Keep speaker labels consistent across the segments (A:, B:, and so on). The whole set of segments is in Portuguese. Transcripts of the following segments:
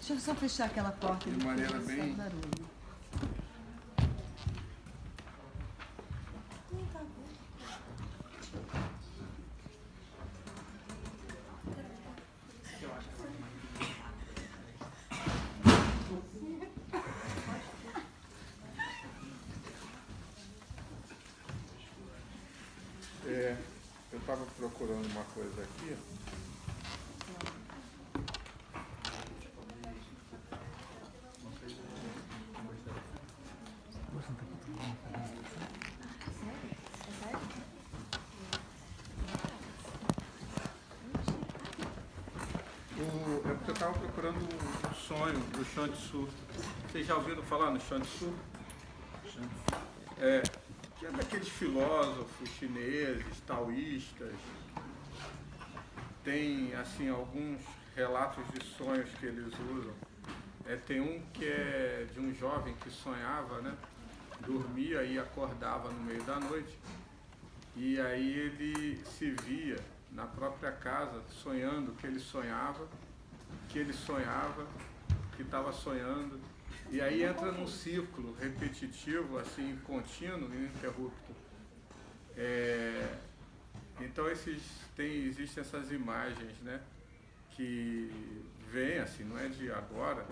A: Deixa eu só fechar aquela porta.
B: De maneira bem...
A: barulho.
B: Eu estava procurando uma coisa aqui. É porque eu estava procurando um sonho do Chuang Tzu. Vocês já ouviram falar no Chuang Tzu? Que é daqueles filósofos chineses, taoístas. Tem, assim, alguns relatos de sonhos que eles usam. Tem um que é de um jovem que sonhava, né? Dormia e acordava no meio da noite. E aí ele se via na própria casa, sonhando que ele sonhava, que estava sonhando. E aí entra num ciclo repetitivo, assim, contínuo, ininterrupto. Então existem essas imagens, né, que vêm, assim, não é de agora,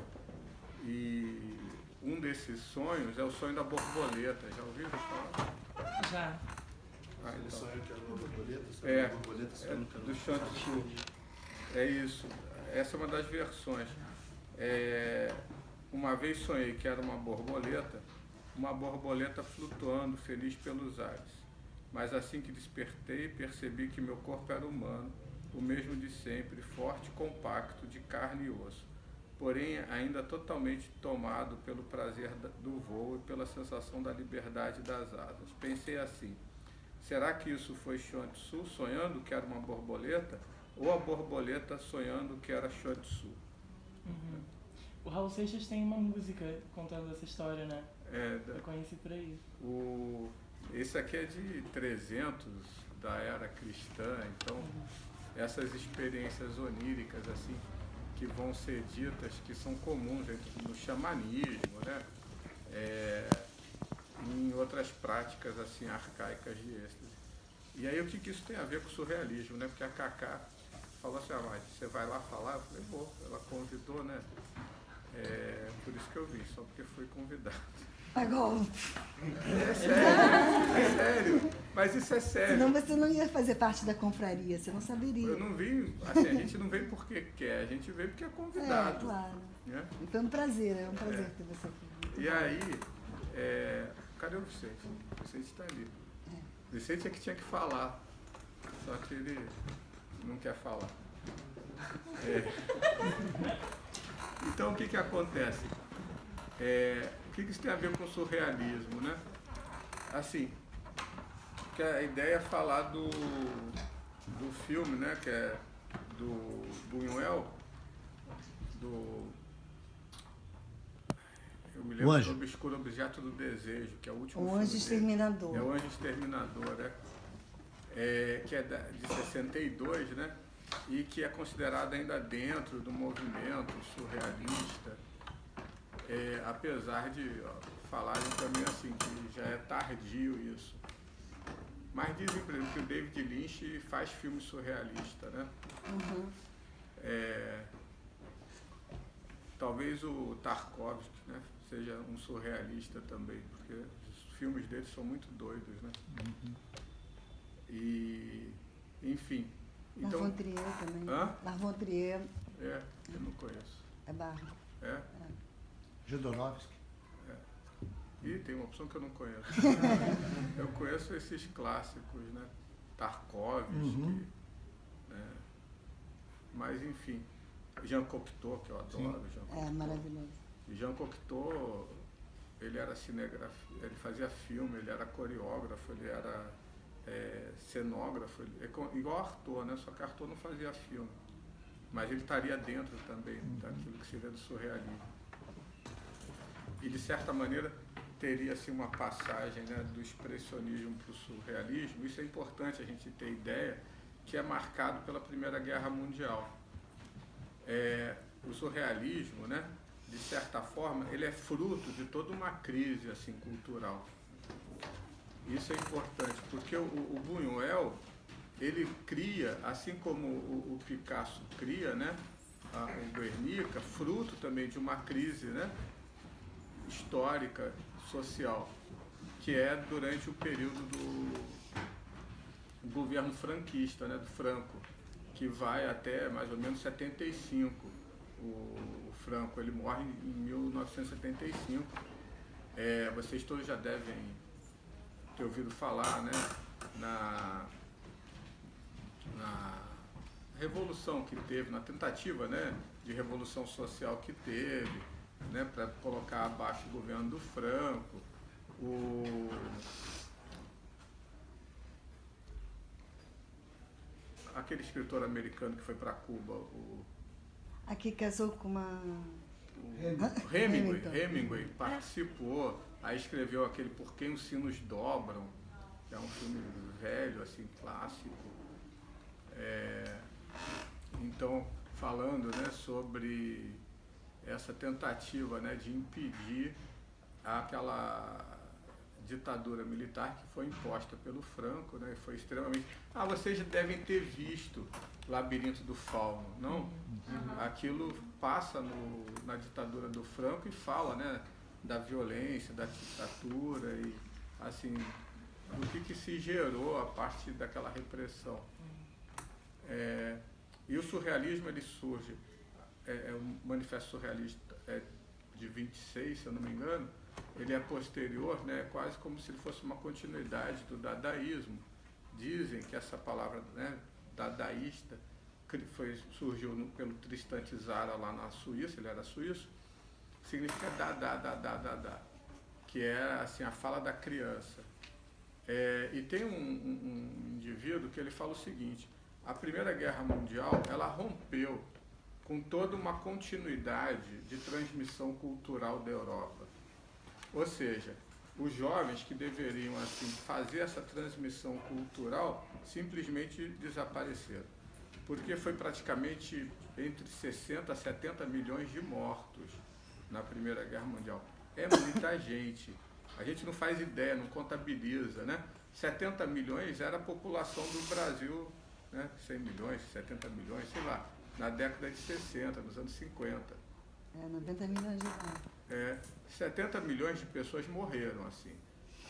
B: e um desses sonhos é o sonho da borboleta. Já ouviram falar?
C: Já.
D: Ele sonha que era uma borboleta,
B: do Chuang Tzu. É isso. Essa é uma das versões. Uma vez sonhei que era uma borboleta flutuando feliz pelos ares. Mas assim que despertei, percebi que meu corpo era humano, o mesmo de sempre, forte, compacto, de carne e osso, porém ainda totalmente tomado pelo prazer do voo e pela sensação da liberdade das asas. Pensei assim: será que isso foi Chuang Tzu sonhando que era uma borboleta, ou a borboleta sonhando que era Chuang Tzu?
C: Uhum. O Raul Seixas tem uma música contando essa história, né? Eu conheci por aí.
B: Esse aqui é de 300 da era cristã, então essas experiências oníricas, assim, que vão ser ditas, que são comuns no xamanismo, né? Em outras práticas, assim, arcaicas de êxtase. E aí o que isso tem a ver com o surrealismo, né? Porque a Cacá falou assim: mas você vai lá falar? Eu falei: vou. Ela convidou, né? Por isso que eu vim, só porque fui convidado.
A: Agora.
B: É sério, mas isso é sério.
A: Senão você não ia fazer parte da confraria, você não saberia.
B: Eu não vim, assim, a gente não vem porque quer, a gente vem porque é convidado.
A: Claro.
B: Né?
A: E foi um prazer, ter você aqui.
B: E aí, cadê o Vicente? O Vicente está ali. O Vicente é que tinha que falar, só que ele não quer falar. Então, o que acontece? O que isso tem a ver com o surrealismo, né? Assim, que a ideia é falar do filme, né? Que é do Buñuel, eu me lembro do Obscuro Objeto do Desejo, que é o último filme.
A: O Anjo Exterminador.
B: É o Anjo Exterminador, que é de 62, né? E que é considerado ainda dentro do movimento surrealista, apesar de falarem também assim, que já é tardio isso. Mas dizem, por exemplo, que o David Lynch faz filme surrealista, né?
A: Uhum.
B: Talvez o Tarkovsky, né, seja um surrealista também, porque os filmes dele são muito doidos, né?
D: Uhum.
B: E, enfim. Então,
A: Larvontrier também. Larvontrier.
B: Eu não conheço.
A: É barro.
D: Jodorowsky.
B: E tem uma opção que eu não conheço. Eu conheço esses clássicos, né? Tarkovsky, mas enfim. Jean Cocteau, que eu adoro. Jean Cocteau.
A: Maravilhoso.
B: Jean Cocteau, ele era cinegrafista, ele fazia filme, ele era coreógrafo, ele era cenógrafo, igual Artaud, né? Só que Artaud não fazia filme. Mas ele estaria dentro também daquilo que seria do surrealismo. E, de certa maneira, teria assim, uma passagem, né, do expressionismo para o surrealismo. Isso é importante a gente ter ideia, que é marcado pela Primeira Guerra Mundial. o surrealismo, né, de certa forma, ele é fruto de toda uma crise assim, cultural. Isso é importante, porque o Buñuel, ele cria, assim como o Picasso cria, né, o Guernica, fruto também de uma crise, né, histórica, social, que é durante o período do governo franquista, né, do Franco, que vai até mais ou menos 75. O Franco, ele morre em 1975. Vocês todos já devem ter ouvido falar, né, na revolução que teve, na tentativa, né, de revolução social que teve, né, para colocar abaixo o governo do Franco. Aquele escritor americano que foi para Cuba,
A: Aqui casou com uma...
B: Hemingway participou, aí escreveu aquele Por Quem os Sinos Dobram, que é um filme velho, assim, clássico. Então, falando, né, sobre essa tentativa, né, de impedir aquela ditadura militar que foi imposta pelo Franco, né, e foi extremamente... vocês devem ter visto Labirinto do Fauno, não? Aquilo passa na ditadura do Franco e fala, né, da violência, da ditadura e, assim, do que se gerou a partir daquela repressão. E o surrealismo, ele surge, o Manifesto Surrealista de 26, se eu não me engano, ele é posterior, né, quase como se ele fosse uma continuidade do dadaísmo. Dizem que essa palavra, né, dadaísta surgiu pelo Tristan Tzara lá na Suíça, ele era suíço, significa dá, que é assim, a fala da criança. E tem um indivíduo que ele fala o seguinte: a Primeira Guerra Mundial, ela rompeu com toda uma continuidade de transmissão cultural da Europa. Ou seja, os jovens que deveriam assim, fazer essa transmissão cultural simplesmente desapareceram. Porque foi praticamente entre 60 a 70 milhões de mortos na Primeira Guerra Mundial. É muita gente. A gente não faz ideia, não contabiliza, né? 70 milhões era a população do Brasil, né? 100 milhões, 70 milhões, sei lá, na década de 60, nos anos 50.
A: 90 milhões de anos.
B: 70 milhões de pessoas morreram, assim.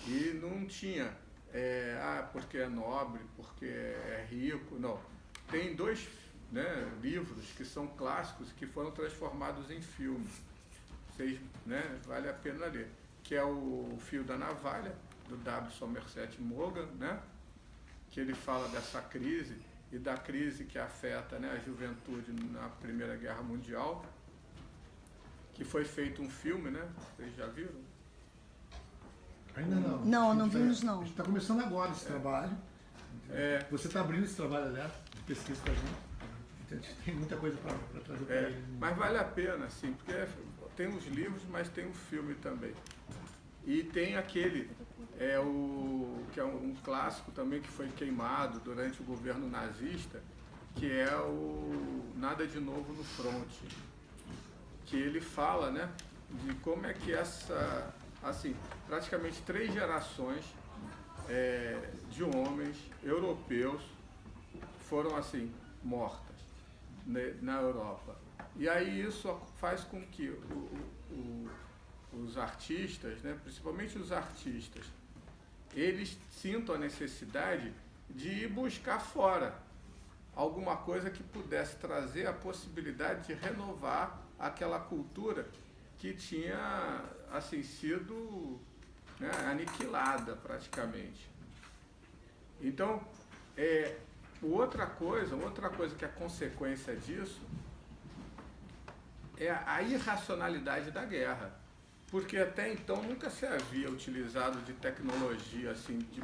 B: E não tinha, porque é nobre, porque é rico, não. Tem dois, né, livros que são clássicos que foram transformados em filmes. Vocês, né, vale a pena ler. Que é o Fio da Navalha, do W. Somerset Maugham, né, que ele fala dessa crise e da crise que afeta, né, a juventude na Primeira Guerra Mundial, que foi feito um filme, né? Vocês já viram?
D: Ainda não.
A: Não vimos não.
D: A gente está começando agora esse trabalho. Você está abrindo esse trabalho, aliás, de pesquisa com a gente. Então a gente tem muita coisa para trazer para ele.
B: Mas vale a pena, sim, porque tem os livros, mas tem um filme também. E tem aquele, que é um clássico também que foi queimado durante o governo nazista, que é o Nada de Novo no Fronte. Que ele fala, né, de como é que assim, praticamente 3 gerações de homens europeus foram, assim, mortas, né, na Europa. E aí isso faz com que os artistas, né, principalmente os artistas, eles sintam a necessidade de ir buscar fora alguma coisa que pudesse trazer a possibilidade de renovar aquela cultura que tinha, assim, sido, né, aniquilada praticamente. Então, outra coisa que é consequência disso é a irracionalidade da guerra, porque até então nunca se havia utilizado de tecnologia assim, de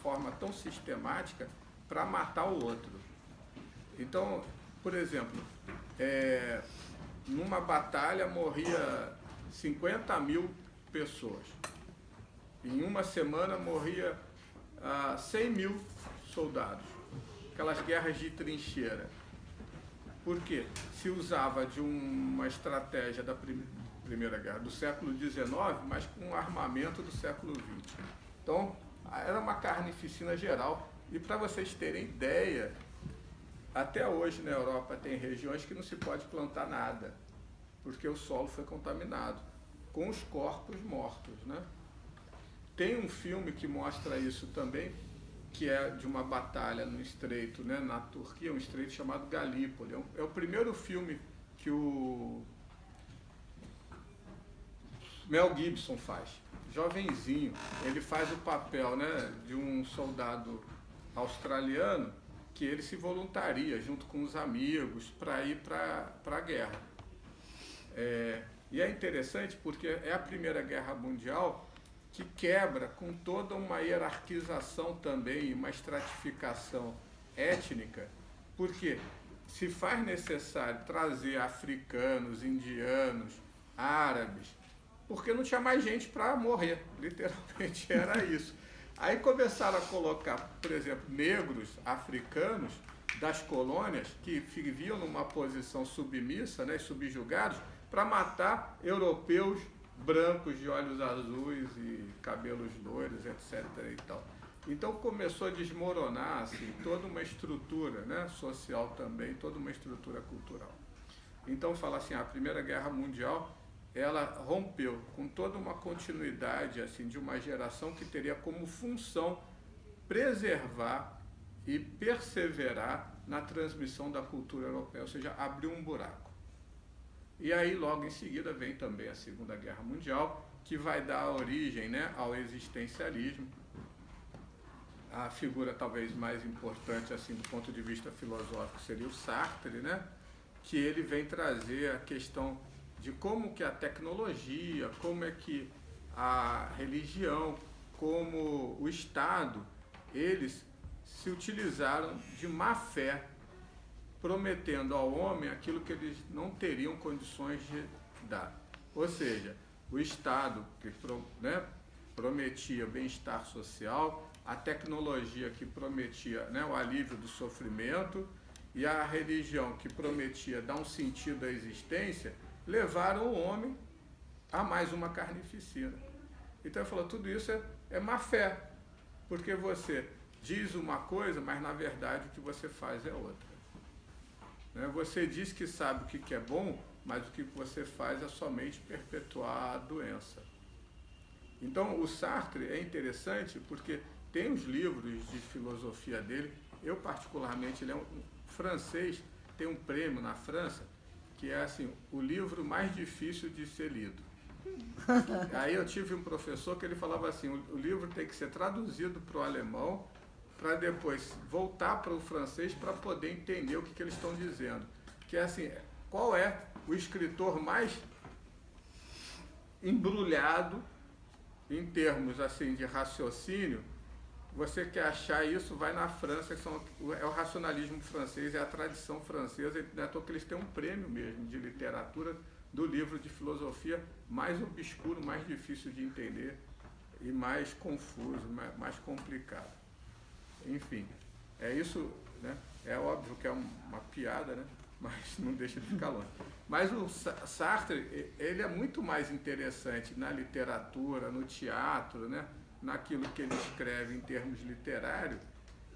B: forma tão sistemática para matar o outro. Então, por exemplo, numa batalha morria 50 mil pessoas. Em uma semana morria 100 mil soldados. Aquelas guerras de trincheira. Porque se usava de uma estratégia da Primeira Guerra do século XIX, mas com um armamento do século XX. Então, era uma carnificina geral. E para vocês terem ideia, até hoje na Europa tem regiões que não se pode plantar nada, porque o solo foi contaminado, com os corpos mortos, né? Tem um filme que mostra isso também, que é de uma batalha no estreito, né, na Turquia, um estreito chamado Galípoli. É o primeiro filme que o Mel Gibson faz. Jovenzinho, ele faz o papel, né, de um soldado australiano que ele se voluntaria junto com os amigos para ir para a guerra. E é interessante porque é a Primeira Guerra Mundial que quebra com toda uma hierarquização também, uma estratificação étnica, porque se faz necessário trazer africanos, indianos, árabes, porque não tinha mais gente para morrer, literalmente era isso. Aí começaram a colocar, por exemplo, negros africanos das colônias que viviam numa posição submissa, né, subjugados, para matar europeus brancos de olhos azuis e cabelos loiros, etc. e tal. Então começou a desmoronar assim, toda uma estrutura, né, social também, toda uma estrutura cultural. Então fala assim, a Primeira Guerra Mundial, ela rompeu com toda uma continuidade assim, de uma geração que teria como função preservar e perseverar na transmissão da cultura europeia, ou seja, abriu um buraco. E aí, logo em seguida, vem também a Segunda Guerra Mundial, que vai dar origem, né, ao existencialismo. A figura talvez mais importante, assim, do ponto de vista filosófico, seria o Sartre, né, que ele vem trazer a questão de como que a tecnologia, como é que a religião, como o Estado, eles se utilizaram de má fé, prometendo ao homem aquilo que eles não teriam condições de dar. Ou seja, o Estado que prometia bem-estar social, a tecnologia que prometia, né, o alívio do sofrimento, e a religião que prometia dar um sentido à existência, levaram o homem a mais uma carnificina. Então ele falou, tudo isso é má fé, porque você diz uma coisa, mas na verdade o que você faz é outra. Você diz que sabe o que é bom, mas o que você faz é somente perpetuar a doença. Então o Sartre é interessante porque tem os livros de filosofia dele, eu particularmente, ele é um francês, tem um prêmio na França, que é assim, o livro mais difícil de ser lido. Aí eu tive um professor que ele falava assim, o livro tem que ser traduzido para o alemão, para depois voltar para o francês para poder entender o que eles estão dizendo. Que é assim, qual é o escritor mais embrulhado em termos assim, de raciocínio? Você quer achar isso, vai na França, é o racionalismo francês, é a tradição francesa, não é à toa que eles têm um prêmio mesmo de literatura do livro de filosofia mais obscuro, mais difícil de entender e mais confuso, mais complicado. Enfim, é isso, né? É óbvio que é uma piada, né? Mas não deixa de ficar longe. Mas o Sartre, ele é muito mais interessante na literatura, no teatro, né? Naquilo que ele escreve em termos literários,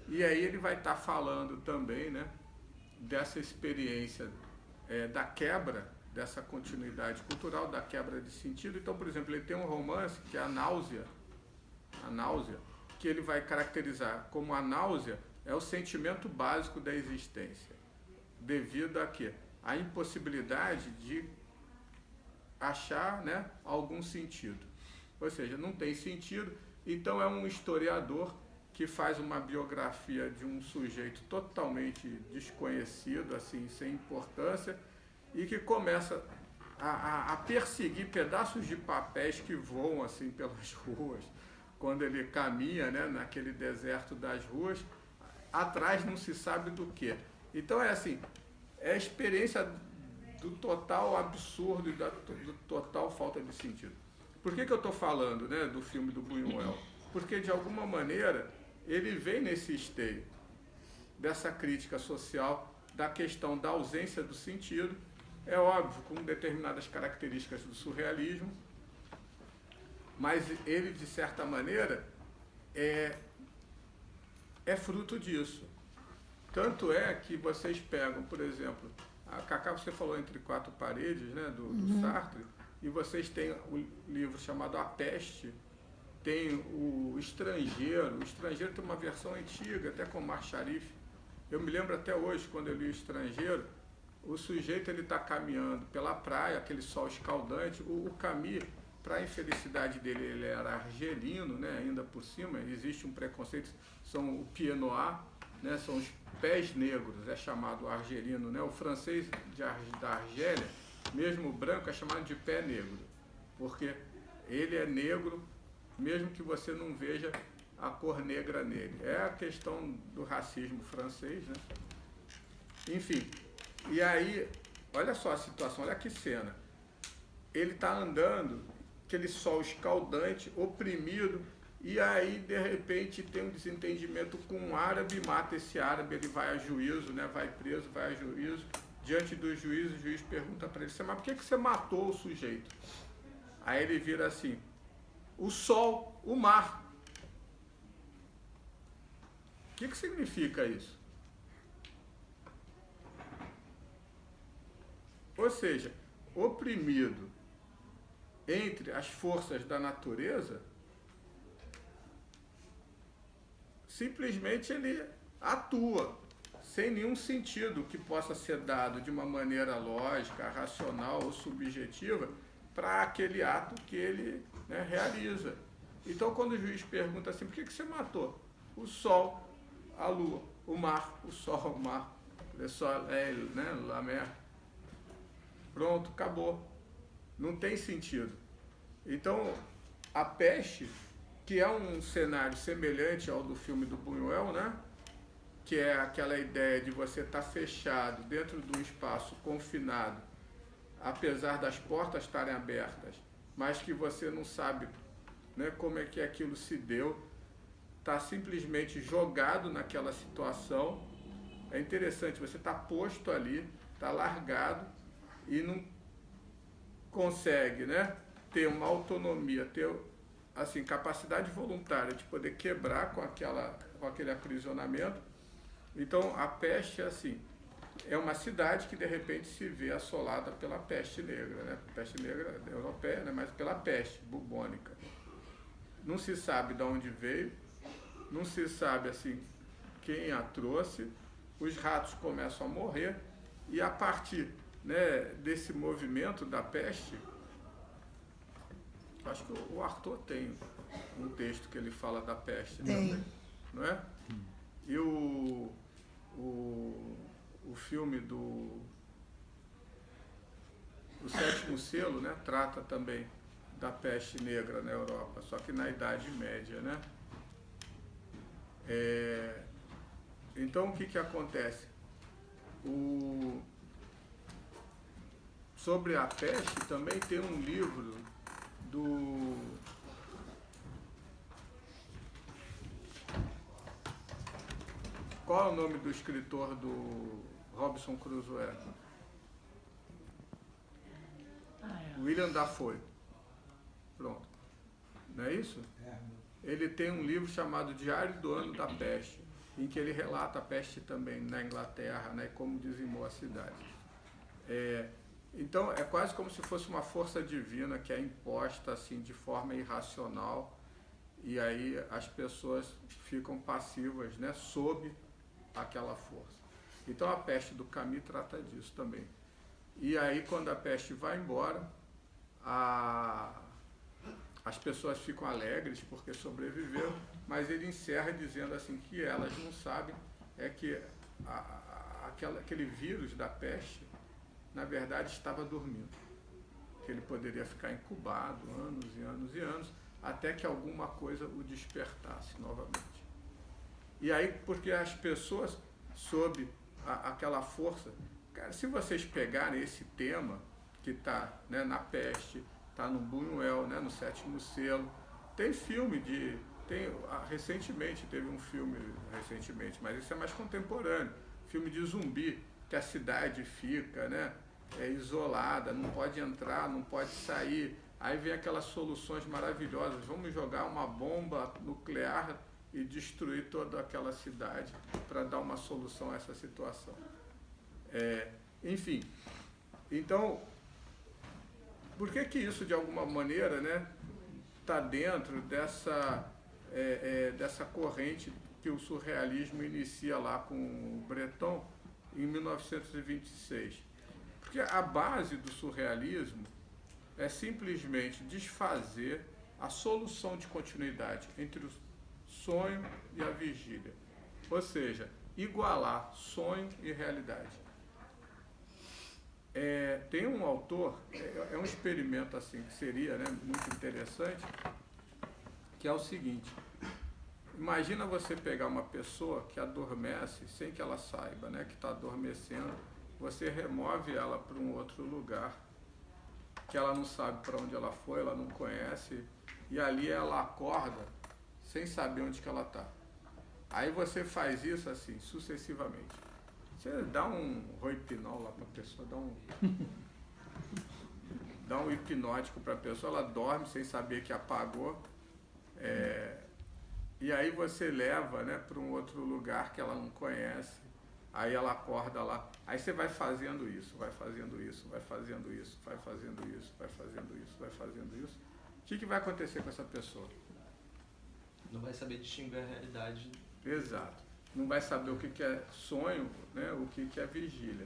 B: e aí ele vai estar falando também, né, dessa experiência da quebra, dessa continuidade cultural, da quebra de sentido. Então, por exemplo, ele tem um romance que é a Náusea, que ele vai caracterizar como a náusea é o sentimento básico da existência, devido a quê? A impossibilidade de achar, né, algum sentido. Ou seja, não tem sentido. Então é um historiador que faz uma biografia de um sujeito totalmente desconhecido, assim, sem importância, e que começa a perseguir pedaços de papéis que voam assim pelas ruas, quando ele caminha, né, naquele deserto das ruas, atrás não se sabe do que. Então é assim, é a experiência do total absurdo e do total falta de sentido. Por que eu estou falando, né, do filme do Buñuel? Porque, de alguma maneira, ele vem nesse esteio dessa crítica social da questão da ausência do sentido, é óbvio, com determinadas características do surrealismo, mas ele, de certa maneira, é fruto disso. Tanto é que vocês pegam, por exemplo, a Cacá, você falou Entre Quatro Paredes, né, do Sartre, e vocês têm o livro chamado A Peste, tem o Estrangeiro. O Estrangeiro tem uma versão antiga, até com Omar Sharif. Eu me lembro até hoje, quando eu li O Estrangeiro, o sujeito está caminhando pela praia, aquele sol escaldante. O Camus, para a infelicidade dele, ele era argelino, né, ainda por cima, existe um preconceito, são o pied noir, né, são os pés negros, é chamado argelino, né, o francês da Argélia, mesmo branco, é chamado de pé negro, porque ele é negro, mesmo que você não veja a cor negra nele. É a questão do racismo francês, né? Enfim, e aí, olha só a situação, olha que cena. Ele está andando, aquele sol escaldante, oprimido, e aí, de repente, tem um desentendimento com um árabe, mata esse árabe, ele vai a juízo, né? Vai preso, vai a juízo. Diante do juiz, o juiz pergunta para ele, mas por que você matou o sujeito? Aí ele vira assim, o sol, o mar. O que significa isso? Ou seja, oprimido entre as forças da natureza, simplesmente ele atua sem nenhum sentido que possa ser dado de uma maneira lógica, racional ou subjetiva para aquele ato que ele, né, realiza. Então, quando o juiz pergunta assim, por que você matou? O sol, a lua, o mar, o sol, o mar, le soleil, né, la mer. Pronto, acabou. Não tem sentido. Então, A Peste, que é um cenário semelhante ao do filme do Buñuel, né? Que é aquela ideia de você estar fechado dentro de um espaço confinado, apesar das portas estarem abertas, mas que você não sabe, né, como é que aquilo se deu, está simplesmente jogado naquela situação. É interessante, você está posto ali, está largado e não consegue, né, ter uma autonomia, ter assim, capacidade voluntária de poder quebrar com aquele aprisionamento. Então, A Peste é assim, é uma cidade que de repente se vê assolada pela peste negra, né? Peste negra europeia, né? Mas pela peste bubônica. Não se sabe de onde veio, não se sabe assim quem a trouxe, os ratos começam a morrer e a partir, né, desse movimento da peste, acho que o Arthur tem um texto que ele fala da peste,
A: tem,
B: não é? E o filme do Sétimo Selo, né, trata também da peste negra na Europa, só que na Idade Média, né? Então, o que acontece? Sobre a peste também tem um livro do... Qual é o nome do escritor do Robinson Crusoe? William Dafoe. Pronto. Não é isso? Ele tem um livro chamado Diário do Ano da Peste, em que ele relata a peste também na Inglaterra, né, como dizimou a cidade. Então, é quase como se fosse uma força divina que é imposta assim, de forma irracional, e aí as pessoas ficam passivas, né, sob aquela força. Então, A Peste do Camus trata disso também. E aí, quando a peste vai embora, as pessoas ficam alegres porque sobreviveram, mas ele encerra dizendo assim que elas não sabem que aquele vírus da peste, na verdade, estava dormindo. Que ele poderia ficar incubado anos e anos e anos, até que alguma coisa o despertasse novamente. E aí, porque as pessoas, sob aquela força... Cara, se vocês pegarem esse tema, que está, né, na peste, está no Buñuel, né, no Sétimo Selo, tem filme recentemente teve um filme, mas esse é mais contemporâneo, filme de zumbi, que a cidade fica, né? Isolada, não pode entrar, não pode sair. Aí vem aquelas soluções maravilhosas, vamos jogar uma bomba nuclear e destruir toda aquela cidade para dar uma solução a essa situação. Enfim, então, por que isso de alguma maneira, né, está dentro dessa corrente que o surrealismo inicia lá com o Breton em 1926? Porque a base do surrealismo é simplesmente desfazer a solução de continuidade entre o sonho e a vigília. Ou seja, igualar sonho e realidade. Tem um autor, é um experimento assim que seria, né, muito interessante, que é o seguinte: imagina você pegar uma pessoa que adormece sem que ela saiba, né, que está adormecendo, você remove ela para um outro lugar, que ela não sabe para onde ela foi, ela não conhece, e ali ela acorda sem saber onde que ela está. Aí você faz isso assim, sucessivamente. Você dá um roipinol lá para a pessoa, dá um hipnótico para a pessoa, ela dorme sem saber que apagou, e aí você leva, né, para um outro lugar que ela não conhece, aí ela acorda lá, aí você vai fazendo isso, vai fazendo isso, vai fazendo isso, vai fazendo isso, vai fazendo isso, vai fazendo isso. O que vai acontecer com essa pessoa?
E: Não vai saber distinguir a realidade.
B: Exato. Não vai saber o que é sonho, né, o que é vigília.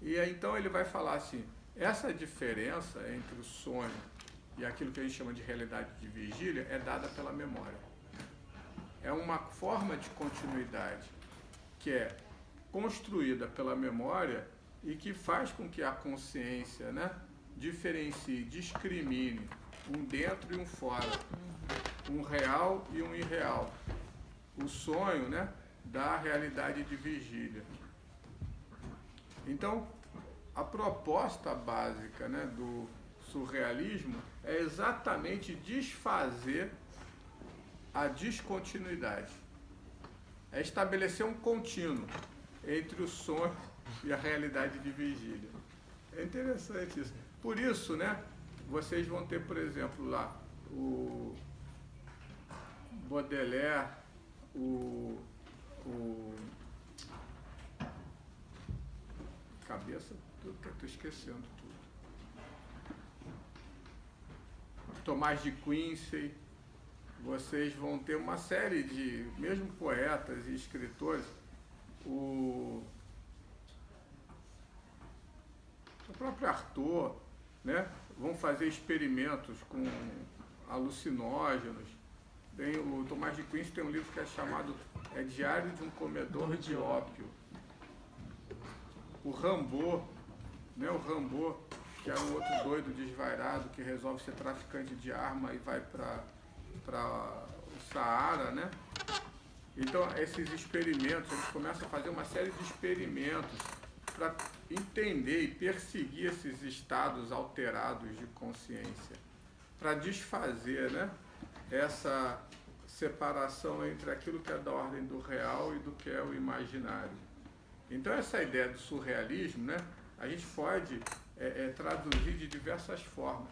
B: E aí, então ele vai falar assim, essa diferença entre o sonho e aquilo que a gente chama de realidade de vigília é dada pela memória. É uma forma de continuidade que é construída pela memória e que faz com que a consciência, né, diferencie, discrimine um dentro e um fora, um real e um irreal. O sonho, né, da realidade de vigília. Então, a proposta básica, né, do surrealismo é exatamente desfazer a descontinuidade. É estabelecer um contínuo entre o sonho e a realidade de vigília. É interessante isso. Por isso, né, vocês vão ter, por exemplo, lá o Baudelaire, cabeça, estou esquecendo tudo. Tomás de Quincy, vocês vão ter uma série de, mesmo poetas e escritores, o próprio Arthur, né, vão fazer experimentos com alucinógenos. O Tomás de Quincy tem um livro que é chamado Diário de um Comedor de Ópio. O Rimbaud, né, que era um outro doido desvairado que resolve ser traficante de arma e vai para o Saara, né? Então, esses experimentos, eles começam a fazer uma série de experimentos para entender e perseguir esses estados alterados de consciência, para desfazer, né, essa separação entre aquilo que é da ordem do real e do que é o imaginário. Então, essa ideia do surrealismo, né, a gente pode traduzir de diversas formas.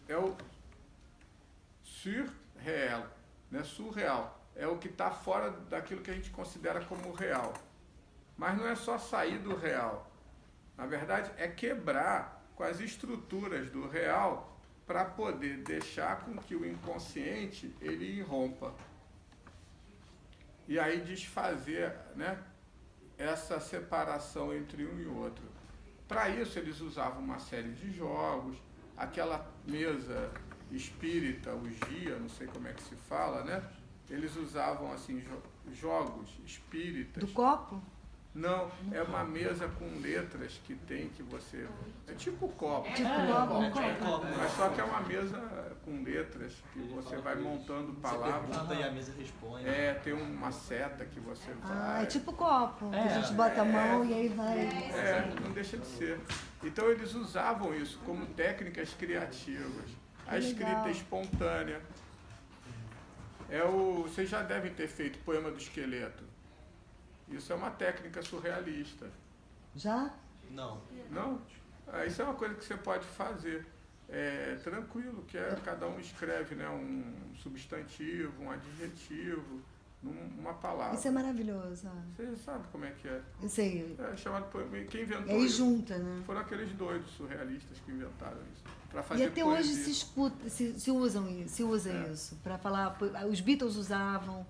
B: É o surreal, né, surreal. É o que está fora daquilo que a gente considera como real. Mas não é só sair do real. Na verdade, é quebrar com as estruturas do real para poder deixar com que o inconsciente ele irrompa. E aí desfazer, né, essa separação entre um e outro. Para isso, eles usavam uma série de jogos, aquela mesa espírita, o GIA, não sei como é que se fala, né? Eles usavam assim jogos espíritas.
A: Do copo?
B: Não, é uma mesa com letras que tem que você... É tipo copo.
A: Tipo copo.
B: Mas só que é uma mesa com letras que você vai montando palavras.
E: Você pergunta e a mesa responde.
B: Tem uma seta que você vai...
A: É tipo copo. Que a gente bota a mão e aí vai...
B: não deixa de ser. Então eles usavam isso como técnicas criativas. A escrita espontânea. Vocês já devem ter feito Poema do Esqueleto. Isso é uma técnica surrealista.
A: Já?
E: Não.
B: Não? Isso é uma coisa que você pode fazer. Tranquilo, que cada um escreve, né, um substantivo, um adjetivo, uma palavra.
A: Isso é maravilhoso.
B: Você sabe como é que é?
A: Eu sei.
B: É chamado quem inventou
A: E aí
B: isso?
A: junta, né?
B: Foram aqueles doidos surrealistas que inventaram isso. Pra fazer
A: E até
B: poesia.
A: hoje se usa isso. Para falar. Os Beatles usavam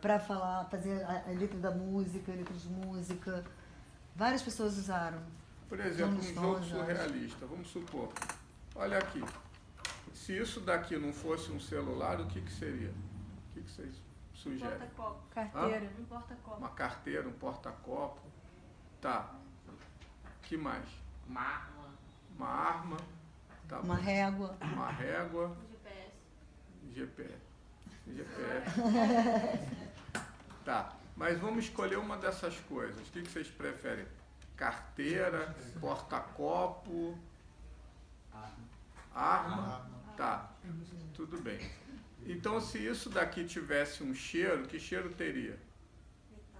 A: para fazer a letra da música, a letra de música. Várias pessoas usaram.
B: Por exemplo, um jogo surrealista, vamos supor. Olha aqui. Se isso daqui não fosse um celular, o que seria? O que vocês sugerem?
F: Porta-copo.
G: Carteira.
F: Um porta-copo.
B: Uma carteira, um porta-copo. Tá. Que mais?
C: Uma arma.
B: Uma arma. Tá
A: Uma
B: bom.
A: régua.
B: Uma régua.
F: GPS.
B: GPS. Tá. Mas vamos escolher uma dessas coisas. O que vocês preferem? Carteira, porta-copo, arma? Tá. Tudo bem. Então, se isso daqui tivesse um cheiro, que cheiro teria?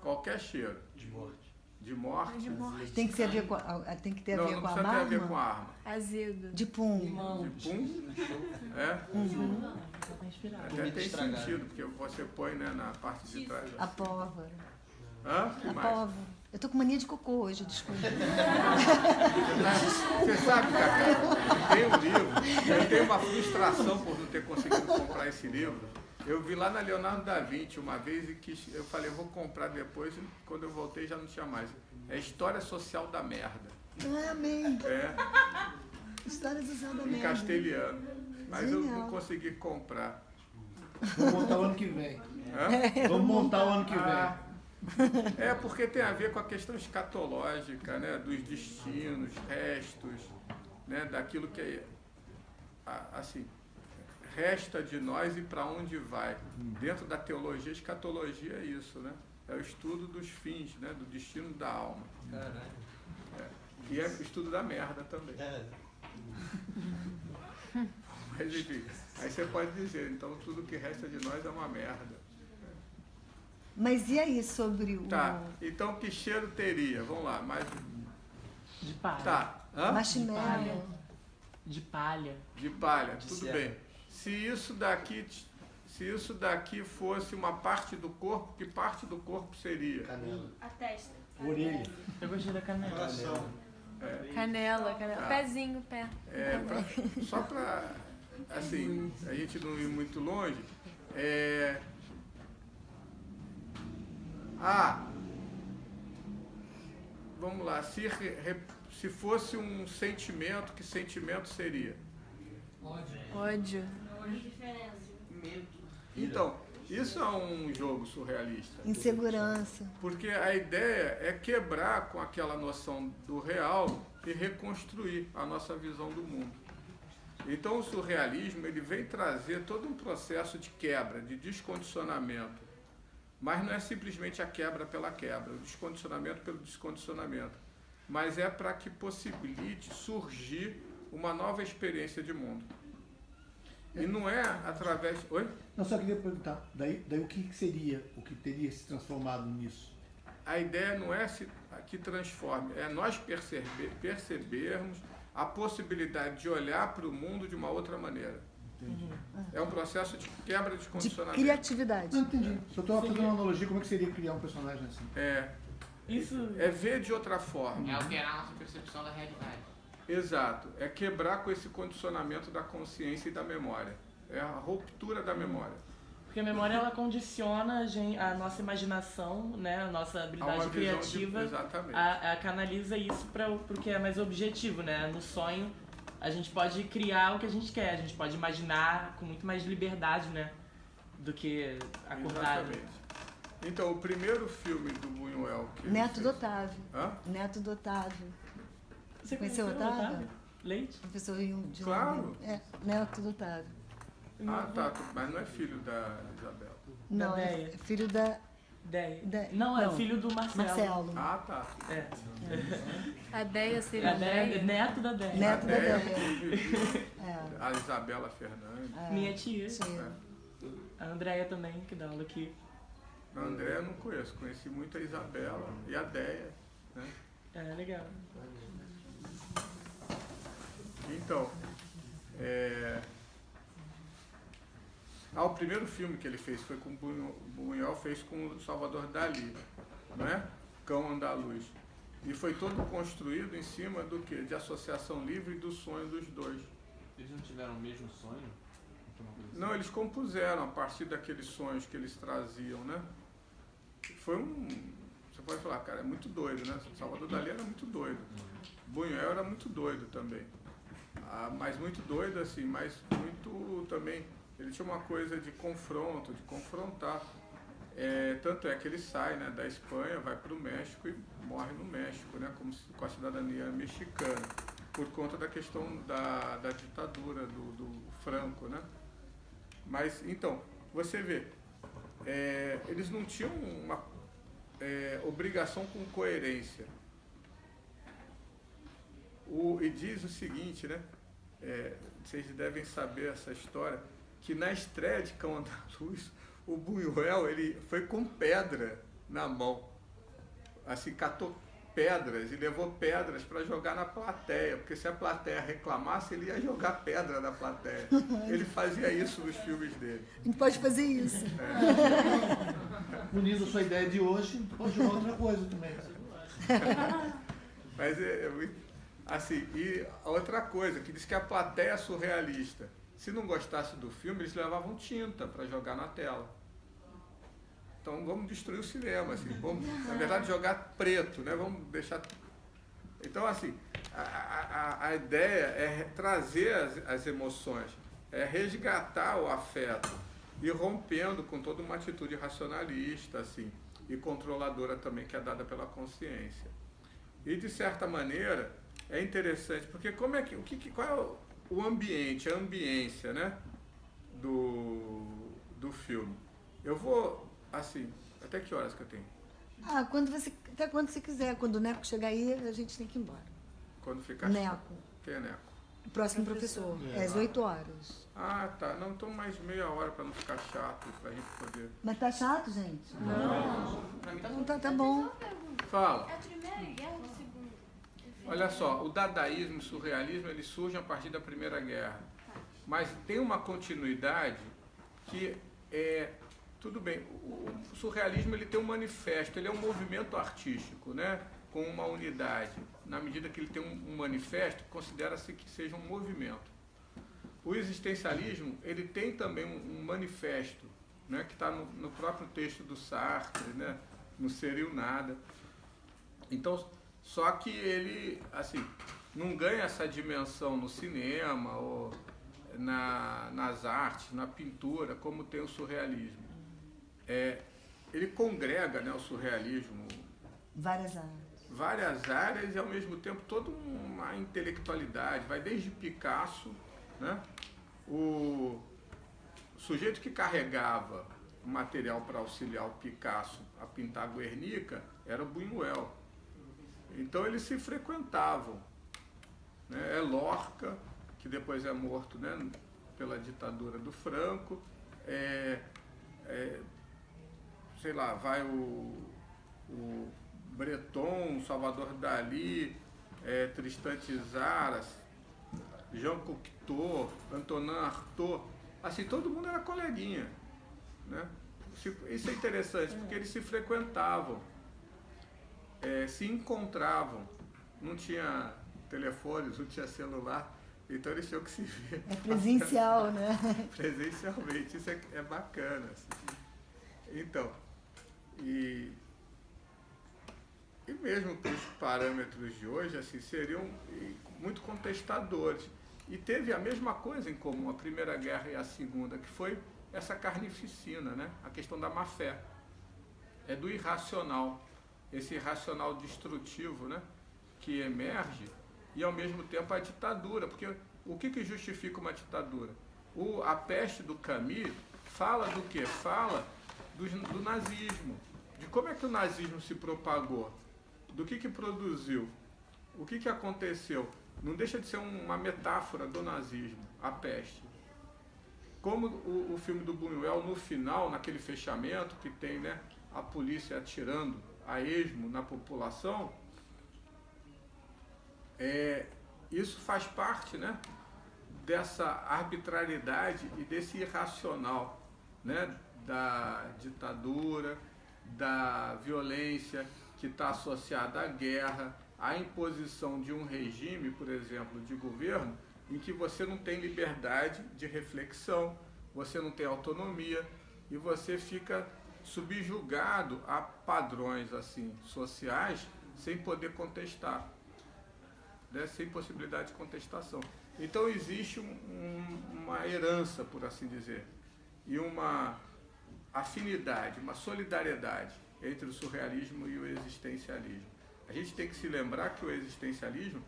B: Qualquer cheiro.
E: De morte.
B: De morte?
G: De morte.
A: Tem que ter a ver com tem que ter a
B: Não,
A: ver
B: não
A: com a
B: precisa ter a ver
A: arma?
B: com a arma.
G: Azedo.
A: De pum.
B: De pum? É?
C: Tá inspirado.
B: Até
E: Comida
B: tem
E: estragada.
B: sentido, porque você põe, né, na parte de trás.
A: A pólvora.
B: Hã? Que
A: A
B: mais?
A: pólvora. Eu tô com mania de cocô hoje, desculpa.
B: Você sabe, Cacá, tem um livro, eu tenho uma frustração por não ter conseguido comprar esse livro. Eu vi lá na Leonardo da Vinci uma vez e eu falei, eu vou comprar depois, e quando eu voltei já não tinha mais. É História Social da Merda.
A: Ah, amém.
B: É,
A: História social da
B: em
A: merda.
B: castelhano. Mas eu não
A: Genial.
B: consegui comprar.
D: Vamos montar o ano que vem.
B: Hã?
D: Vamos montar o ano que
B: Ah,
D: vem.
B: porque tem a ver com a questão escatológica, né, dos destinos, restos, né, daquilo que é, assim, resta de nós e para onde vai. Dentro da teologia, escatologia é isso, né? É o estudo dos fins, né, do destino da alma.
E: Caralho.
B: E é o estudo da merda também. Mas enfim, aí você pode dizer, então tudo que resta de nós é uma merda.
A: Mas e aí sobre o
B: Tá, então que cheiro teria? Vamos lá, mais.
C: De palha.
B: Tá, hã?
A: marshmallow?
C: De palha.
B: De palha,
E: De
B: tudo
E: serra.
B: bem. Se isso daqui fosse uma parte do corpo, que parte do corpo seria?
D: Canela.
F: A testa.
D: Orelha.
C: Eu gostei da canela.
D: Coração.
G: Canela.
B: Tá.
G: Pezinho, pé.
B: Só para, assim, a gente não ir muito longe, vamos lá, se fosse um sentimento, que sentimento seria?
G: Ódio.
F: Diferença.
B: Então, isso é um jogo surrealista.
A: Insegurança.
B: Porque a ideia é quebrar com aquela noção do real e reconstruir a nossa visão do mundo. Então o surrealismo ele vem trazer todo um processo de quebra, de descondicionamento. Mas não é simplesmente a quebra pela quebra, o descondicionamento pelo descondicionamento. Mas é para que possibilite surgir uma nova experiência de mundo. E não é através... Oi?
D: Não, só queria perguntar, daí o que seria, o que teria se transformado nisso?
B: A ideia não é que transforme, é nós percebermos a possibilidade de olhar para o mundo de uma outra maneira.
D: Entendi.
B: É um processo de quebra de
A: De
B: condicionamento.
A: criatividade.
D: Não, entendi. Só estou fazendo uma analogia, como é que seria criar um personagem assim?
C: Isso
B: É ver de outra forma.
H: É alterar a nossa percepção da realidade.
B: Exato. É quebrar com esse condicionamento da consciência e da memória. É a ruptura da memória.
C: porque a memória ela condiciona a nossa imaginação, né, a nossa habilidade criativa,
B: exatamente.
C: a canaliza isso para o que é mais objetivo, né? No sonho a gente pode criar o que a gente quer, a gente pode imaginar com muito mais liberdade, né, do que acordado.
B: Exatamente. Então, o primeiro filme do Buñuel... que ele
A: Neto
B: fez-
A: do Otávio.
B: Hã?
A: Neto do Otávio.
C: Você
A: Conheceu o Otávio?
C: Leite?
A: Professor de
B: Claro.
A: Neto do Otávio.
B: Ah, tá. Mas não é filho da Isabel.
A: Não, é
C: Deia.
A: filho da...
C: Deia. Não, é filho do Marcelo.
A: Marcelo.
B: Ah, tá.
C: É.
G: A Deia seria
C: A Deia, neto da Deia.
A: Neto da
B: É,
A: Deia.
B: a Isabela Fernandes.
A: É.
C: Minha tia.
A: Tia.
C: A Andréia também, que dá aula aqui.
B: A Andréa eu não conheço, conheci muito a Isabela e a Déia, né?
C: Legal.
B: Então, o primeiro filme que ele fez foi com o Buñuel, fez com o Salvador Dalí, né? Cão Andaluz. E foi todo construído em cima do quê? De associação livre e do sonho dos dois.
E: Eles não tiveram o mesmo sonho?
B: Não, eles compuseram a partir daqueles sonhos que eles traziam, né? Foi você pode falar, cara, é muito doido, né? Salvador Dalí era muito doido. Buñuel era muito doido também. Mas muito doido, assim, mas muito também... Ele tinha uma coisa de confronto, de confrontar. Tanto é que ele sai, né, da Espanha, vai para o México e morre no México, né, com a cidadania mexicana, por conta da questão da ditadura do Franco, né? Mas, então, você vê, eles não tinham uma obrigação com coerência. E diz o seguinte, né? Vocês devem saber essa história, que na estreia de Cão Andaluz, o Buñuel, ele foi com pedra na mão, assim, catou pedras e levou pedras para jogar na plateia, porque se a plateia reclamasse, ele ia jogar pedra na plateia. Ele fazia isso nos filmes dele.
A: A gente pode fazer isso.
D: Unindo a sua ideia de hoje, pode jogar outra coisa também.
B: Mas assim, e a outra coisa, que diz que a plateia é surrealista. Se não gostasse do filme, eles levavam tinta para jogar na tela. Então vamos destruir o cinema, assim, vamos, na verdade, jogar preto, né? Vamos deixar... Então, assim, a ideia é trazer as emoções, é resgatar o afeto e rompendo com toda uma atitude racionalista, assim, e controladora também, que é dada pela consciência. E, de certa maneira, é interessante, porque qual é o ambiente, a ambiência, né, do filme? Eu vou... Assim, até que horas que eu tenho?
A: Até quando você quiser. Quando o Neco chegar aí, a gente tem que ir embora.
B: Quando ficar
A: Neco.
B: chato. Quem é Neco?
A: O próximo professor. Às 8 horas.
B: Ah, tá. Não, então mais meia hora para não ficar chato, pra gente poder...
A: Mas tá chato, gente?
H: Não. Pra mim tá
A: Não tá bom.
B: Fala.
F: É a Primeira Guerra ou a Segunda?
B: Olha só, o dadaísmo e o surrealismo, eles surgem a partir da Primeira Guerra. Mas tem uma continuidade que tudo bem, o surrealismo, ele tem um manifesto, ele é um movimento artístico, né, com uma unidade. Na medida que ele tem um manifesto, considera-se que seja um movimento. O existencialismo, ele tem também um manifesto, né, que está no próprio texto do Sartre, né, no Ser e o Nada. Então, só que ele, assim, não ganha essa dimensão no cinema ou nas artes, na pintura, como tem o surrealismo. Ele congrega, né, o surrealismo, várias áreas e ao mesmo tempo toda uma intelectualidade, vai desde Picasso, né, o sujeito que carregava o material para auxiliar o Picasso a pintar Guernica era o Buñuel. Então eles se frequentavam, né? Lorca, que depois é morto, né, pela ditadura do Franco, sei lá, vai o Breton, Salvador Dalí, Tristan Tzara, Jean Cocteau, Antonin Artaud, assim, todo mundo era coleguinha, né? Isso é interessante, porque eles se frequentavam, se encontravam, não tinha telefones, não tinha celular, então eles tinham que se ver.
A: É presencial, né?
B: Presencialmente, isso é bacana, assim. Então, e mesmo para os parâmetros de hoje, assim, seriam muito contestadores. E teve a mesma coisa em comum, a Primeira Guerra e a Segunda, que foi essa carnificina, né? A questão da má-fé. É do irracional, esse irracional destrutivo, né, que emerge, e ao mesmo tempo a ditadura, porque o que justifica uma ditadura? A Peste do Camus fala do quê? Fala do nazismo, de como é que o nazismo se propagou, do que produziu, o que aconteceu. Não deixa de ser uma metáfora do nazismo, a peste. Como o filme do Buñuel, no final, naquele fechamento que tem, né, a polícia atirando a esmo na população, isso faz parte, né, dessa arbitrariedade e desse irracional, né, da ditadura, da violência que está associada à guerra, à imposição de um regime, por exemplo, de governo, em que você não tem liberdade de reflexão, você não tem autonomia e você fica subjugado a padrões assim sociais sem poder contestar, né? Sem possibilidade de contestação. Então existe uma herança, por assim dizer, e uma afinidade, uma solidariedade entre o surrealismo e o existencialismo. A gente tem que se lembrar que o existencialismo,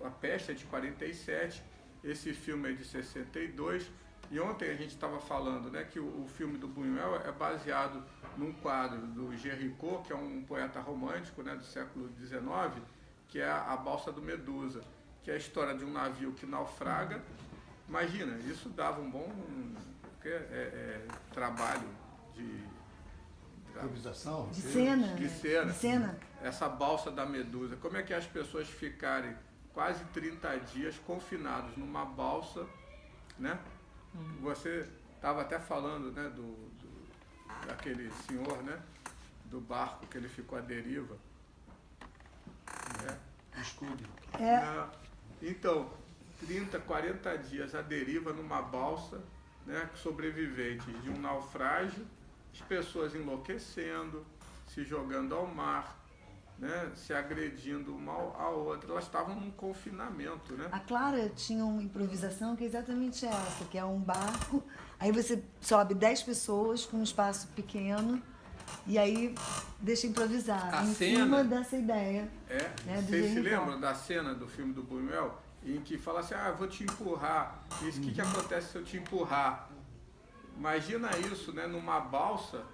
B: a Peste é de 47, esse filme é de 62, e ontem a gente estava falando, né, que o filme do Buñuel é baseado num quadro do Géricault, que é um poeta romântico, né, do século XIX, que é a Balsa do Medusa, que é a história de um navio que naufraga. Imagina, isso dava um bom trabalho de
D: improvisação,
A: de cena.
B: Essa Balsa da Medusa. Como é que as pessoas ficarem quase 30 dias confinados numa balsa, né? Você estava até falando, né, daquele senhor, né, do barco que ele ficou à deriva.
E: Escudo.
B: Então, 30, 40 dias à deriva numa balsa, né, sobrevivente de um naufrágio, as pessoas enlouquecendo, se jogando ao mar, né, se agredindo uma à outra. Elas estavam num confinamento, né?
A: A Clara tinha uma improvisação que é exatamente essa, que é um barco, aí você sobe 10 pessoas com um espaço pequeno e aí deixa improvisar cima dessa ideia.
B: Né, vocês se lembram da cena do filme do Buñuel, em que fala assim, eu vou te empurrar, e o que acontece se eu te empurrar? Imagina isso, né, numa balsa,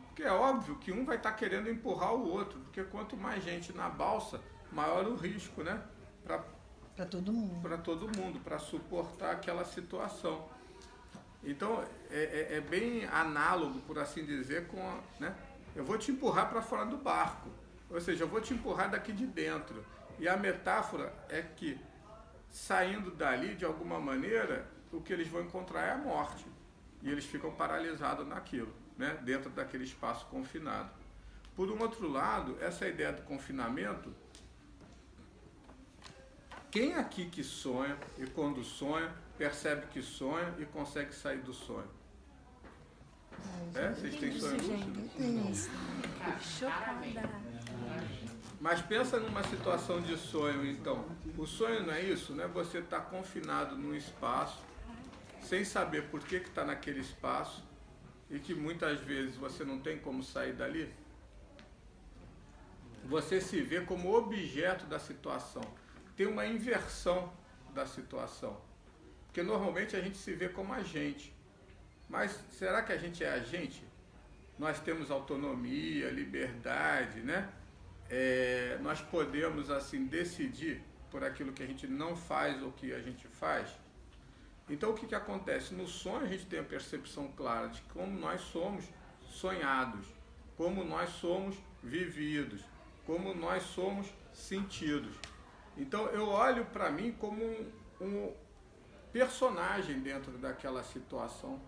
B: porque é óbvio que um vai estar querendo empurrar o outro, porque quanto mais gente na balsa, maior o risco, né,
A: para todo mundo.
B: Para todo mundo, para suportar aquela situação. Então, é bem análogo, por assim dizer, com né, eu vou te empurrar para fora do barco, ou seja, eu vou te empurrar daqui de dentro. E a metáfora é que, saindo dali, de alguma maneira, o que eles vão encontrar é a morte. E eles ficam paralisados naquilo, né, dentro daquele espaço confinado. Por um outro lado, essa ideia do confinamento, quem aqui que sonha, e quando sonha, percebe que sonha e consegue sair do sonho? Vocês têm sonho lúcido?
G: Chocada.
B: Mas pensa numa situação de sonho, então. O sonho não é isso, né? Você está confinado num espaço, sem saber por que está naquele espaço, e que muitas vezes você não tem como sair dali. Você se vê como objeto da situação. Tem uma inversão da situação. Porque normalmente a gente se vê como agente. Mas será que a gente é agente? Nós temos autonomia, liberdade, né? Nós podemos assim decidir por aquilo que a gente não faz ou que a gente faz. Então o que acontece? No sonho a gente tem a percepção clara de como nós somos sonhados, como nós somos vividos, como nós somos sentidos. Então eu olho para mim como um personagem dentro daquela situação,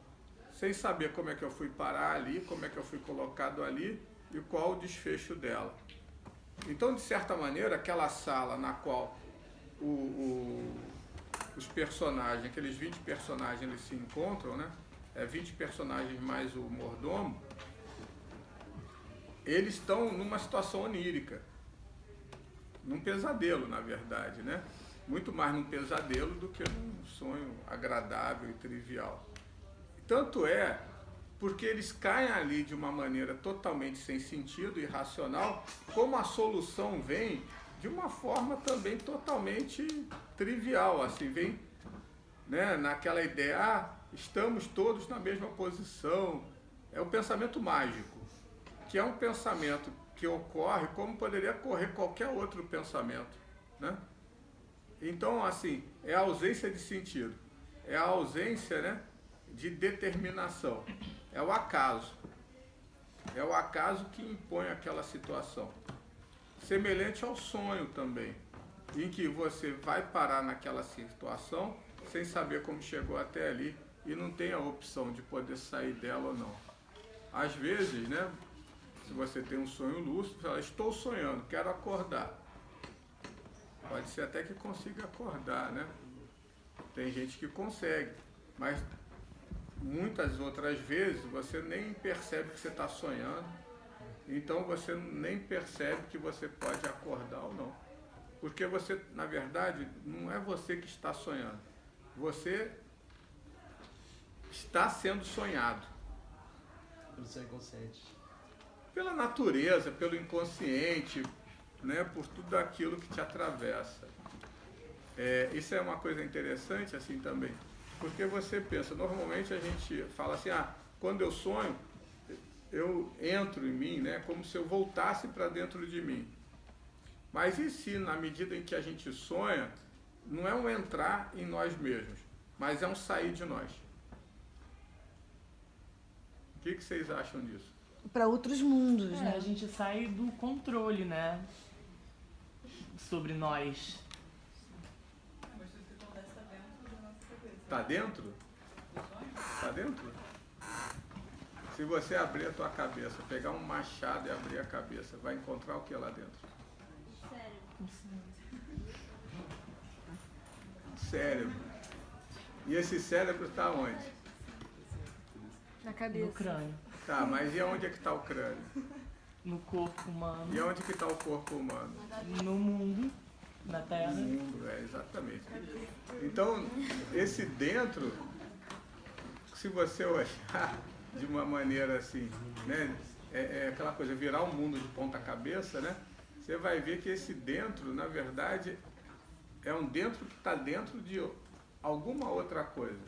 B: sem saber como é que eu fui parar ali, como é que eu fui colocado ali e qual o desfecho dela. Então, de certa maneira, aquela sala na qual os personagens, aqueles 20 personagens, eles se encontram, né? 20 personagens mais o mordomo, eles estão numa situação onírica, num pesadelo, na verdade, né? Muito mais num pesadelo do que num sonho agradável e trivial. Tanto é porque eles caem ali de uma maneira totalmente sem sentido, irracional, como a solução vem de uma forma também totalmente trivial, assim, vem, né, naquela ideia, estamos todos na mesma posição. É o pensamento mágico, que é um pensamento que ocorre como poderia ocorrer qualquer outro pensamento, né? Então, assim, é a ausência de sentido, é a ausência, né, de determinação, é o acaso. É o acaso que impõe aquela situação. Semelhante ao sonho também, em que você vai parar naquela situação sem saber como chegou até ali e não tem a opção de poder sair dela ou não. Às vezes, né, se você tem um sonho lúcido, você fala, estou sonhando, quero acordar. Pode ser até que consiga acordar, né? Tem gente que consegue, mas muitas outras vezes você nem percebe que você está sonhando, então você nem percebe que você pode acordar ou não. Porque você, na verdade, não é você que está sonhando, você está sendo sonhado.
E: Pelo seu inconsciente.
B: Pela natureza, pelo inconsciente, né, por tudo aquilo que te atravessa. Isso é uma coisa interessante assim também, porque você pensa, normalmente a gente fala assim, quando eu sonho, eu entro em mim, né, como se eu voltasse para dentro de mim. Mas e se, na medida em que a gente sonha, não é um entrar em nós mesmos, mas é um sair de nós? O que vocês acham disso?
A: Para outros mundos, né?
C: A gente sai do controle, né? Sobre nós.
B: Tá dentro? Tá dentro? Se você abrir a tua cabeça, pegar um machado e abrir a cabeça, vai encontrar o que lá dentro? Cérebro. E esse cérebro está onde?
G: Na cabeça.
C: No crânio.
B: Tá, mas e onde é que está o crânio?
C: No corpo humano.
B: E onde que está o corpo humano?
C: No mundo. Na Terra.
B: No mundo, exatamente. Então, esse dentro, se você olhar de uma maneira assim, né, é aquela coisa, virar o mundo de ponta cabeça, né? Você vai ver que esse dentro, na verdade, é um dentro que está dentro de alguma outra coisa.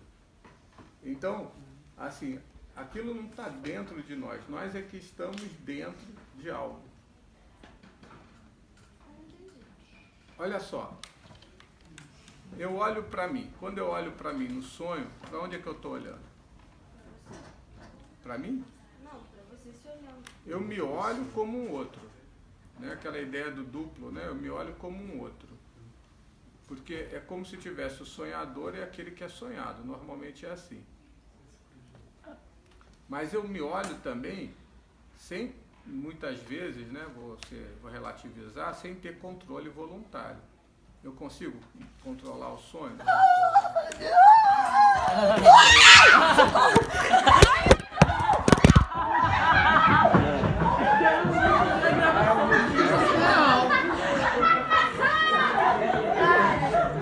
B: Então, assim, aquilo não está dentro de nós é que estamos dentro de algo. Olha só, eu olho para mim, quando eu olho para mim no sonho, para onde é que eu estou olhando? Para mim?
F: Não, para você se olhando.
B: Eu me olho como um outro, né? Aquela ideia do duplo, né? Eu me olho como um outro, porque é como se tivesse o sonhador e aquele que é sonhado, normalmente é assim. Mas eu me olho também sem, muitas vezes, né, vou relativizar, sem ter controle voluntário. Eu consigo controlar o sonho?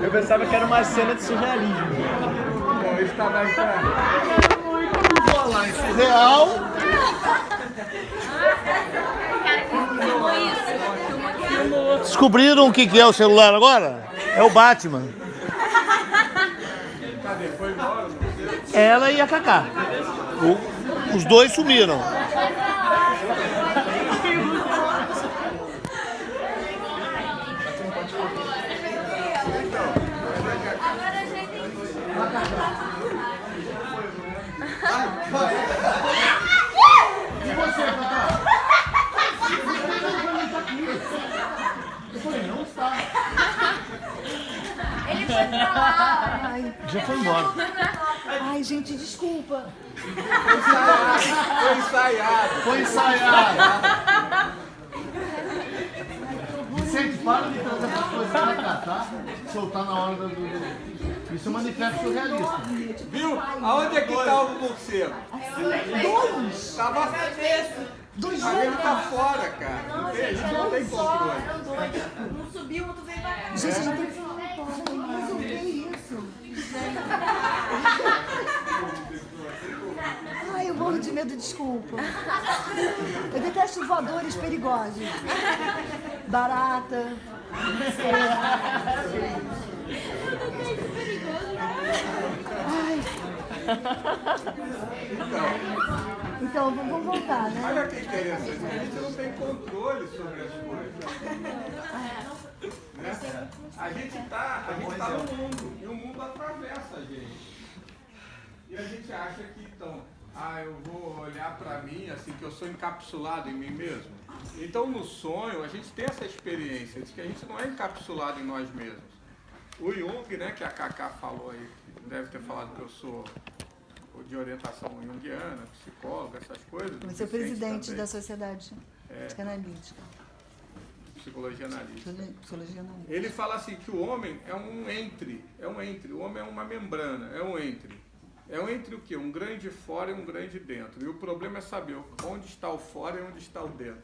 E: Eu pensava que era uma cena de surrealismo.
B: Bom, isso tá mais
D: Real. Descobriram o que é o celular agora? É o Batman.
B: Cadê? Foi embora?
D: Ela e a Cacá. Os dois sumiram. E você, Cacá? Eu falei, não está.
F: Ele foi pra lá.
A: Ai,
D: Já foi embora.
A: ai, gente, desculpa.
B: Foi ensaiado.
D: Foi ensaiado. Vicente, para de trazer essas coisas pra cá, tá? Soltar na hora do... Isso é um manifesto surrealista.
B: Viu? Aonde é que tá o morcego?
A: Dois!
B: Tava...
A: Dois
B: Mas ele tá fora, cara. Não tem, a gente não tem controle.
F: Eram dois. Um subiu, outro veio pra cá.
A: Gente, a gente tem que resolver isso. Ai, eu morro de medo, desculpa. Eu detesto voadores perigosos. Barata. Ai. Então, vamos voltar, né?
B: Olha que interessante, a gente não tem controle sobre as coisas. Né? A gente tá no mundo, e o mundo atravessa a gente. E a gente acha que, então, eu vou olhar para mim, assim, que eu sou encapsulado em mim mesmo. Então, no sonho, a gente tem essa experiência de que a gente não é encapsulado em nós mesmos. O Jung, né, que a Cacá falou aí, deve ter falado que eu sou de orientação junguiana, psicólogo, essas coisas.
A: Você é o presidente da Sociedade Psicanalítica.
B: Psicologia Analítica.
A: Psicologia Analítica.
B: Ele fala assim que o homem é um entre, o homem é uma membrana, é um entre. É um entre o quê? Um grande fora e um grande dentro. E o problema é saber onde está o fora e onde está o dentro.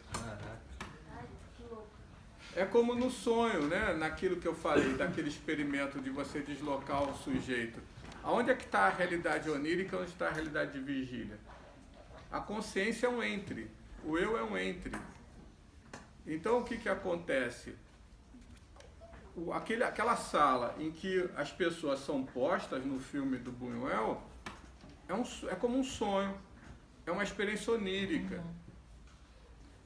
B: É como no sonho, né? Naquilo que eu falei, daquele experimento de você deslocar o sujeito. Aonde é que está a realidade onírica e onde está a realidade de vigília? A consciência é um entre, o eu é um entre. Então o que acontece? Aquela sala em que as pessoas são postas no filme do Buñuel é como um sonho, é uma experiência onírica.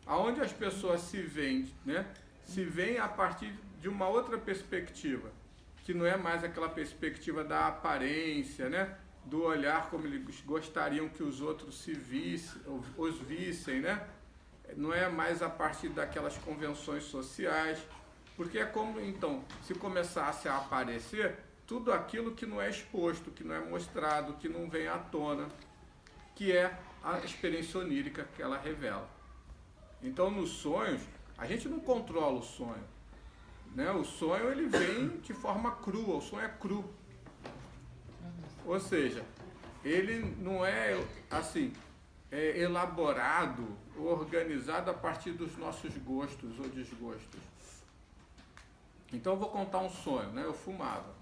B: Aonde as pessoas se veem, né? Se veem a partir de uma outra perspectiva, que não é mais aquela perspectiva da aparência, né? Do olhar como eles gostariam que os outros os vissem, né? Não é mais a partir daquelas convenções sociais, porque é como, então, se começasse a aparecer tudo aquilo que não é exposto, que não é mostrado, que não vem à tona, que é a experiência onírica que ela revela. Então, nos sonhos, a gente não controla o sonho, né? O sonho, ele vem de forma crua, o sonho é cru. Ou seja, ele não é, assim, elaborado, organizado a partir dos nossos gostos ou desgostos. Então, eu vou contar um sonho, né? Eu fumava,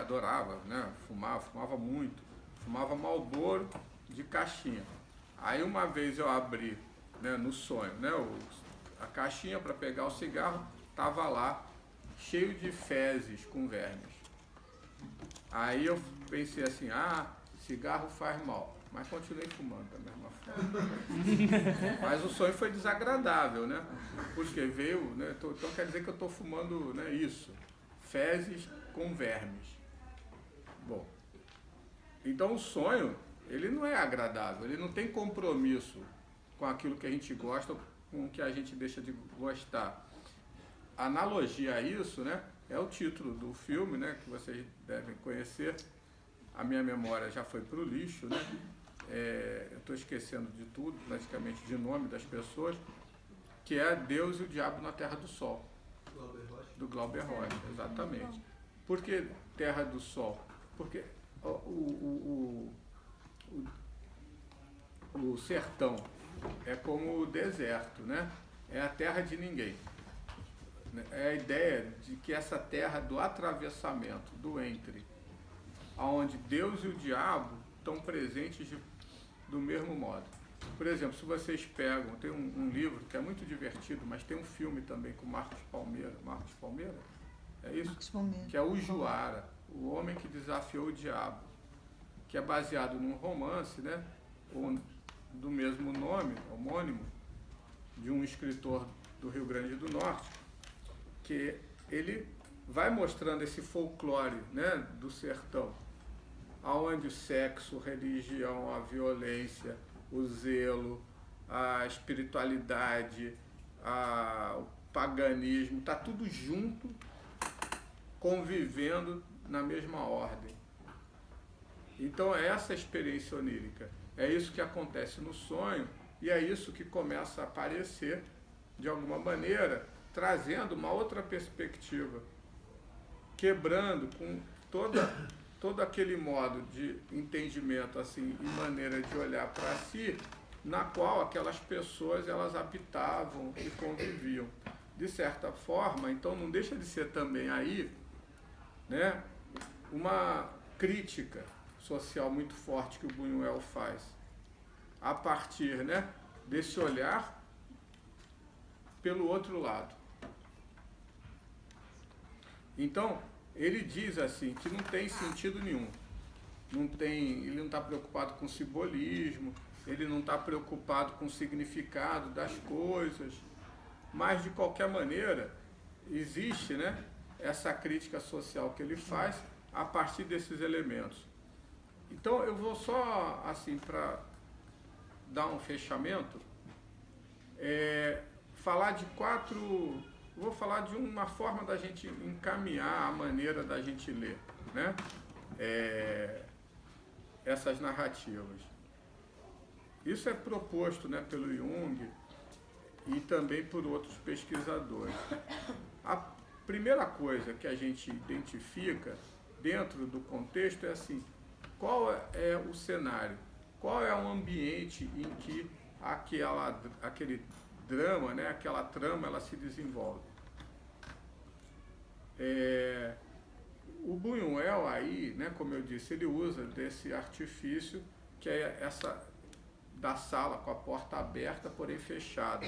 B: adorava, né? Fumava muito, fumava Marlboro de caixinha. Aí uma vez eu abri, né, no sonho, né, a caixinha para pegar o cigarro, tava lá cheio de fezes com vermes. Aí eu pensei assim, cigarro faz mal, mas continuei fumando da mesma forma. Mas o sonho foi desagradável, né? Porque veio, né? Então quer dizer que eu estou fumando, né, isso, fezes com vermes. Bom, então o sonho, ele não é agradável, ele não tem compromisso com aquilo que a gente gosta, com o que a gente deixa de gostar. A analogia a isso, né, é o título do filme, né, que vocês devem conhecer. A minha memória já foi para o lixo, né? Eu estou esquecendo de tudo, praticamente de nome das pessoas, que é Deus e o Diabo na Terra do Sol. Do Glauber Rocha, exatamente. Por que Terra do Sol? Porque o sertão é como o deserto, né? É a terra de ninguém. É a ideia de que essa terra do atravessamento, do entre, onde Deus e o diabo estão presentes do mesmo modo. Por exemplo, se vocês pegam, tem um livro que é muito divertido, mas tem um filme também com Marcos Palmeira. Marcos Palmeira? É isso?
A: Marcos Palmeira.
B: Que é o Juara, o homem que desafiou o diabo, que é baseado num romance, né? Do mesmo nome, homônimo, de um escritor do Rio Grande do Norte, que ele vai mostrando esse folclore, né, do sertão, aonde o sexo, a religião, a violência, o zelo, a espiritualidade, o paganismo, está tudo junto, convivendo na mesma ordem. Então, essa experiência onírica, é isso que acontece no sonho e é isso que começa a aparecer, de alguma maneira, trazendo uma outra perspectiva, quebrando com todo aquele modo de entendimento, assim, e maneira de olhar para si, na qual aquelas pessoas elas habitavam e conviviam. De certa forma, então não deixa de ser também aí, né, uma crítica social muito forte que o Buñuel faz, a partir, né, desse olhar pelo outro lado. Então, ele diz assim, que não tem sentido nenhum. Ele não está preocupado com simbolismo, ele não está preocupado com o significado das coisas, mas, de qualquer maneira, existe, né, essa crítica social que ele faz a partir desses elementos. Então eu vou só, assim, para dar um fechamento, falar de vou falar de uma forma da gente encaminhar a maneira da gente ler, né? Essas narrativas. Isso é proposto, né, pelo Jung e também por outros pesquisadores. A primeira coisa que a gente identifica dentro do contexto é assim, qual é o cenário, qual é o ambiente em que aquele drama, né, aquela trama, ela se desenvolve. O Buñuel aí, né, como eu disse, ele usa desse artifício que é essa da sala com a porta aberta, porém fechada.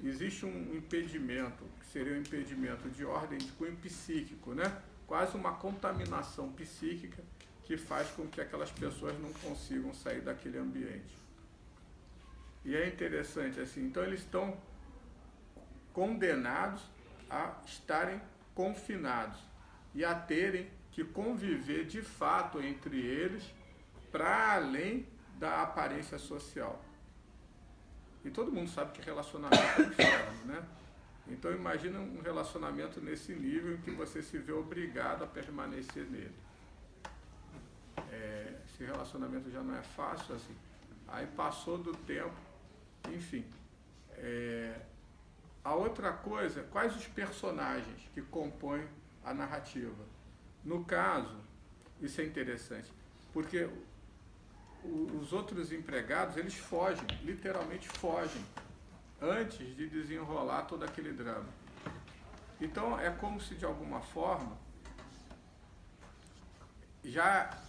B: Existe um impedimento, que seria um impedimento de ordem de cunho psíquico, né? Quase uma contaminação psíquica que faz com que aquelas pessoas não consigam sair daquele ambiente. E é interessante assim, então eles estão condenados a estarem confinados e a terem que conviver de fato entre eles para além da aparência social. E todo mundo sabe que relacionamento é um inferno, né? Então imagina um relacionamento nesse nível em que você se vê obrigado a permanecer nele. Esse relacionamento já não é fácil assim. Aí passou do tempo, enfim. A outra coisa, quais os personagens que compõem a narrativa? No caso, isso é interessante, porque os outros empregados, eles fogem, literalmente fogem, antes de desenrolar todo aquele drama. Então, é como se, de alguma forma, já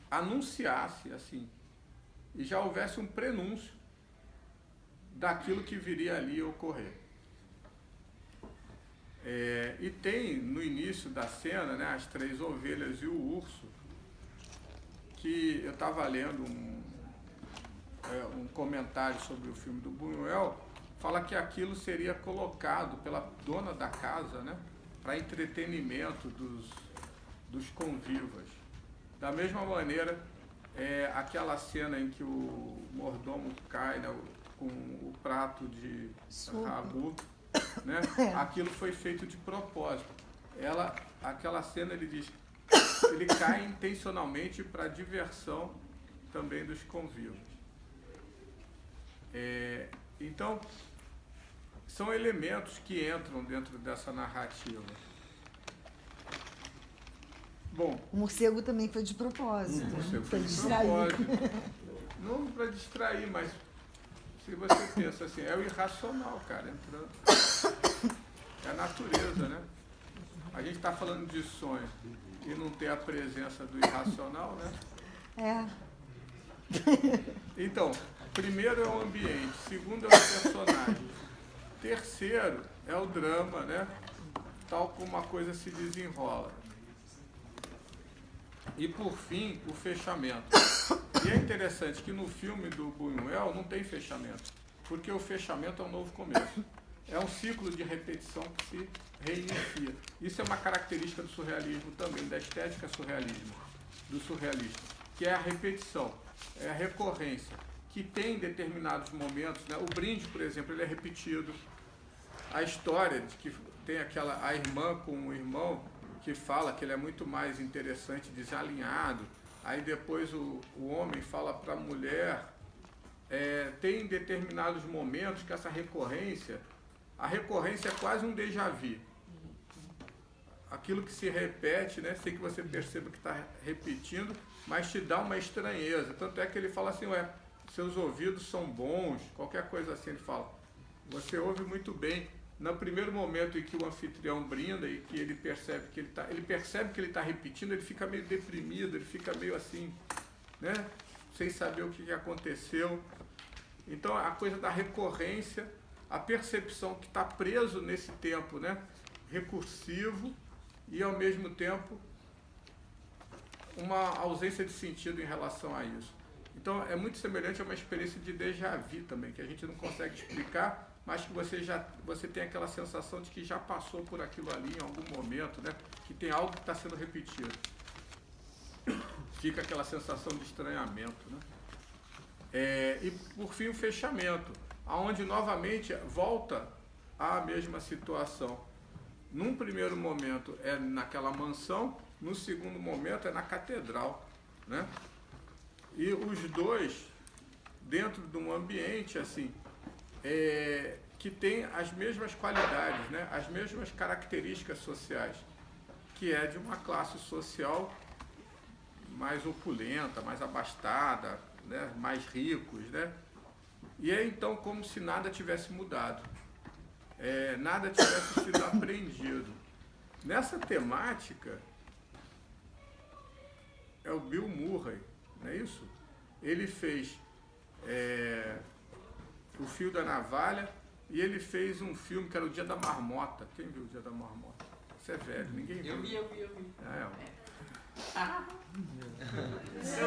B: anunciasse, assim, e já houvesse um prenúncio daquilo que viria ali a ocorrer. E tem, no início da cena, né, as 3 ovelhas e o urso, que eu estava lendo um comentário sobre o filme do Buñuel, fala que aquilo seria colocado pela dona da casa, né, para entretenimento dos convivas. Da mesma maneira, aquela cena em que o mordomo cai, né, com o prato de ragu, né, aquilo foi feito de propósito. Aquela cena, ele diz, ele cai intencionalmente para diversão também dos convivos. Então, são elementos que entram dentro dessa narrativa. Bom,
A: o morcego também foi de propósito.
B: O morcego foi
A: para
B: de
A: distrair.
B: propósito. Não para distrair, mas se você pensa assim, é o irracional, cara, entrando. É a natureza, né? A gente está falando de sonho e não ter a presença do irracional, né? Então, primeiro é o ambiente, segundo é os personagens, terceiro é o drama, né? Tal como a coisa se desenrola. E por fim, o fechamento. E é interessante que no filme do Buñuel não tem fechamento, porque o fechamento é um novo começo. É um ciclo de repetição que se reinicia. Isso é uma característica do surrealismo também, da estética do surrealista, que é a repetição, é a recorrência, que tem determinados momentos, né? O brinde, por exemplo, ele é repetido. A história de que tem a irmã com o irmão, que fala que ele é muito mais interessante desalinhado, aí depois o homem fala para a mulher, tem determinados momentos que essa recorrência, a recorrência é quase um déjà vu. Aquilo que se repete, né, sem que você perceba que está repetindo, mas te dá uma estranheza. Tanto é que ele fala assim, seus ouvidos são bons, qualquer coisa assim, ele fala. Você ouve muito bem. No primeiro momento em que o anfitrião brinda e que ele percebe que ele está repetindo, ele fica meio deprimido, ele fica meio assim, né, sem saber o que aconteceu. Então, a coisa da recorrência, a percepção que está preso nesse tempo, né, recursivo, e ao mesmo tempo uma ausência de sentido em relação a isso. Então é muito semelhante a uma experiência de déjà vu também, que a gente não consegue explicar, mas que você tem aquela sensação de que já passou por aquilo ali em algum momento, né? Que tem algo que está sendo repetido. fica aquela sensação de estranhamento, né? E por fim o fechamento, aonde novamente volta à mesma situação. Num primeiro momento é naquela mansão, no segundo momento é na catedral, né? E os dois dentro de um ambiente assim, que tem as mesmas qualidades, né? As mesmas características sociais, que é de uma classe social mais opulenta, mais abastada, né? Mais ricos, né? E é então como se nada tivesse mudado, nada tivesse sido aprendido. Nessa temática, é o Bill Murray, não é isso? Ele fez O Fio da Navalha e ele fez um filme que era O Dia da Marmota. Quem viu O Dia da Marmota? Você é velho, ninguém viu.
E: Eu vi.
C: Eu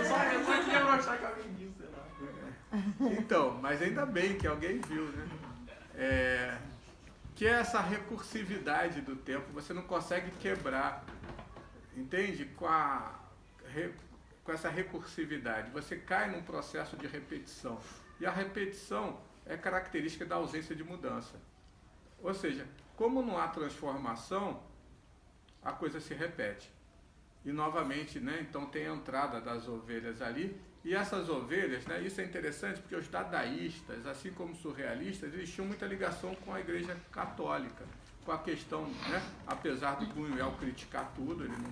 C: só queria mostrar que alguém viu, sei lá.
B: Então, mas ainda bem que alguém viu, né? Que é essa recursividade do tempo, você não consegue quebrar, entende? Com essa recursividade, você cai num processo de repetição. E a repetição é característica da ausência de mudança. Ou seja, como não há transformação, a coisa se repete. E novamente, né, então tem a entrada das ovelhas ali. E essas ovelhas, né, isso é interessante porque os dadaístas, assim como os surrealistas, eles tinham muita ligação com a Igreja Católica, com a questão, né, apesar do Buñuel criticar tudo, ele não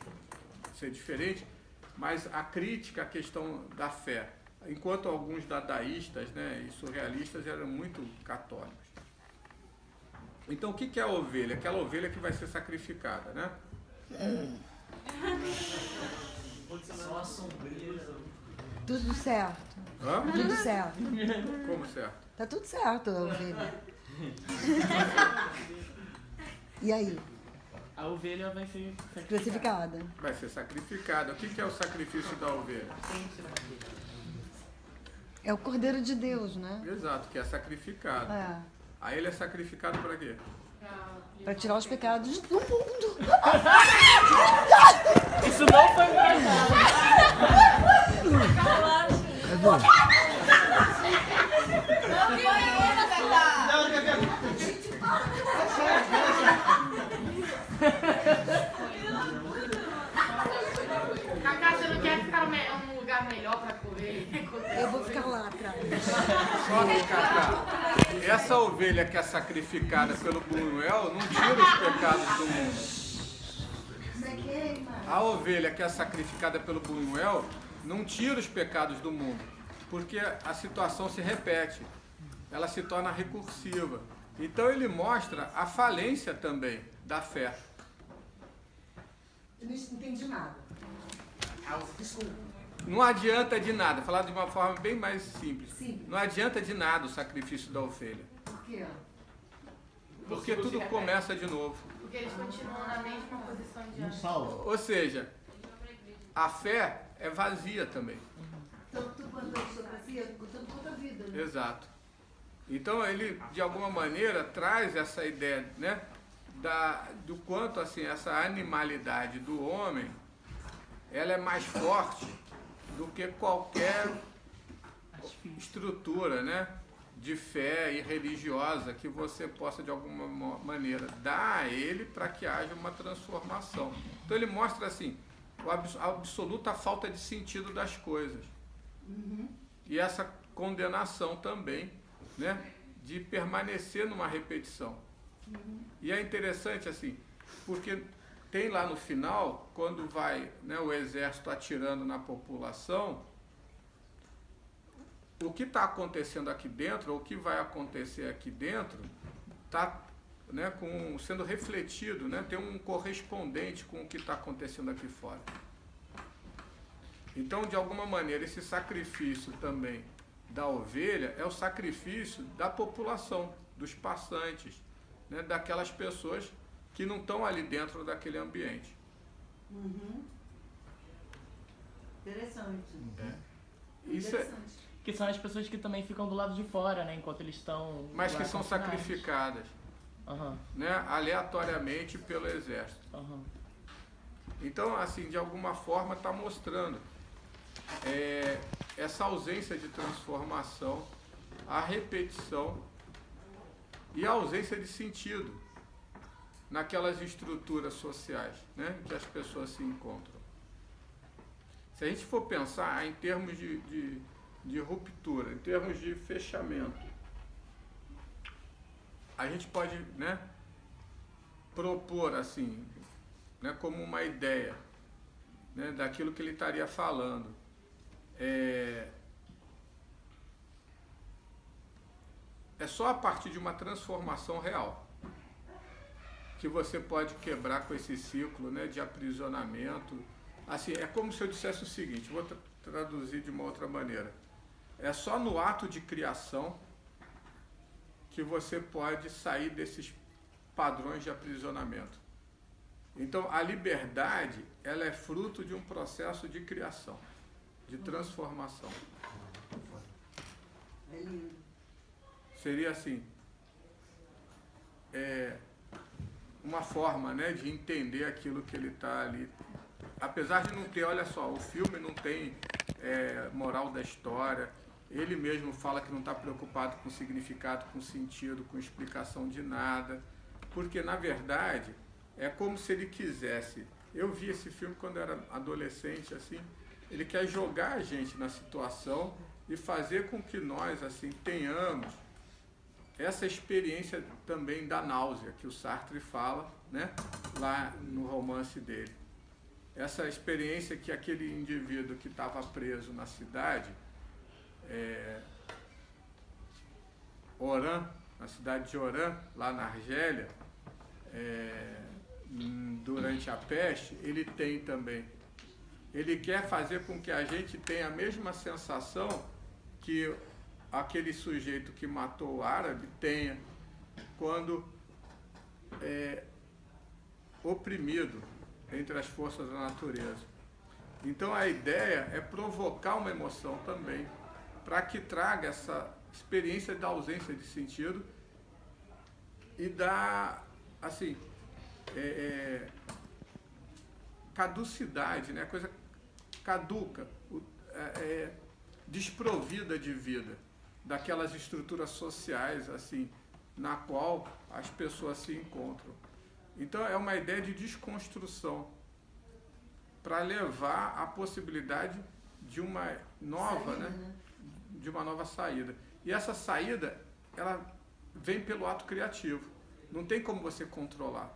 B: ser diferente, mas a crítica à questão da fé, enquanto alguns dadaístas, né, e surrealistas eram muito católicos. Então o que é a ovelha? Aquela ovelha que vai ser sacrificada, né?
A: Tudo certo.
B: Hã?
A: Tudo certo.
B: Como certo?
A: Tá tudo certo, ovelha. E aí?
C: A ovelha vai ser
A: Crucificada.
B: Vai ser sacrificada. O que é o sacrifício da ovelha?
A: É o Cordeiro de Deus, né?
B: Exato, que é sacrificado. Aí ele é sacrificado para quê?
A: Para tirar os pecados do mundo.
C: Isso não foi engraçado.
D: É bom.
H: Cacá, você não quer ficar num lugar melhor pra correr?
A: Eu vou ficar lá atrás.
B: Só que, Cacá, essa ovelha que é sacrificada pelo Buñuel não tira os pecados do mundo. A ovelha que é sacrificada pelo Buñuel não tira os pecados do mundo, porque a situação se repete, ela se torna recursiva. Então ele mostra a falência também da fé.
A: Eu não entendi nada. Desculpa.
B: Não adianta de nada, falar de uma forma bem mais simples.
A: Sim.
B: Não adianta de nada o sacrifício da ovelha.
A: Por quê?
B: Porque tudo começa de novo.
F: Porque eles continuam na mesma posição de
D: Não
F: antes.
D: salva.
B: Ou seja, a fé é vazia também.
A: Tanto quanto a aristocracia, tanto quanto a vida, né?
B: Exato. Então ele, de alguma maneira, traz essa ideia, né, do quanto assim, essa animalidade do homem, ela é mais forte do que qualquer estrutura, né, de fé e religiosa que você possa, de alguma maneira, dar a ele para que haja uma transformação. Então ele mostra assim, a absoluta falta de sentido das coisas. E essa condenação também, né, de permanecer numa repetição. E é interessante assim, porque tem lá no final, quando vai, né, o exército atirando na população, o que está acontecendo aqui dentro, ou o que vai acontecer aqui dentro, está, né, sendo refletido, né, tem um correspondente com o que está acontecendo aqui fora. Então, de alguma maneira, esse sacrifício também da ovelha é o sacrifício da população, dos passantes, né, daquelas pessoas que não estão ali dentro daquele ambiente.
A: Interessante.
B: Isso é,
C: Que são as pessoas que também ficam do lado de fora, né? Enquanto eles estão...
B: mas
C: lá
B: que são
C: confinados.
B: sacrificadas, né, aleatoriamente pelo exército. Então, assim, de alguma forma está mostrando essa ausência de transformação, a repetição e a ausência de sentido naquelas estruturas sociais, né, que as pessoas se encontram. Se a gente for pensar em termos de ruptura, em termos de fechamento, a gente pode, né, propor assim, né, como uma ideia, né, daquilo que ele estaria falando. É só a partir de uma transformação real que você pode quebrar com esse ciclo, né, de aprisionamento. Assim, é como se eu dissesse o seguinte, vou traduzir de uma outra maneira. É só no ato de criação que você pode sair desses padrões de aprisionamento. Então, a liberdade, ela é fruto de um processo de criação, de transformação.
A: É lindo.
B: Seria assim, uma forma, né, de entender aquilo que ele está ali. Apesar de não ter, olha só, o filme não tem moral da história, ele mesmo fala que não está preocupado com significado, com sentido, com explicação de nada, porque na verdade é como se ele quisesse. Eu vi esse filme quando eu era adolescente, assim, ele quer jogar a gente na situação e fazer com que nós, assim, tenhamos essa experiência também da náusea, que o Sartre fala, né, lá no romance dele. Essa experiência que aquele indivíduo que estava preso na cidade, Oran, na cidade de Oran, lá na Argélia, durante a peste, ele tem também. Ele quer fazer com que a gente tenha a mesma sensação que aquele sujeito que matou o árabe tenha quando oprimido entre as forças da natureza. Então a ideia é provocar uma emoção também, para que traga essa experiência da ausência de sentido e da, assim, caducidade, né? Coisa caduca, desprovida de vida, daquelas estruturas sociais, assim, na qual as pessoas se encontram. Então é uma ideia de desconstrução para levar à possibilidade de uma nova, saída, né? De uma nova saída. E essa saída, ela vem pelo ato criativo. Não tem como você controlar.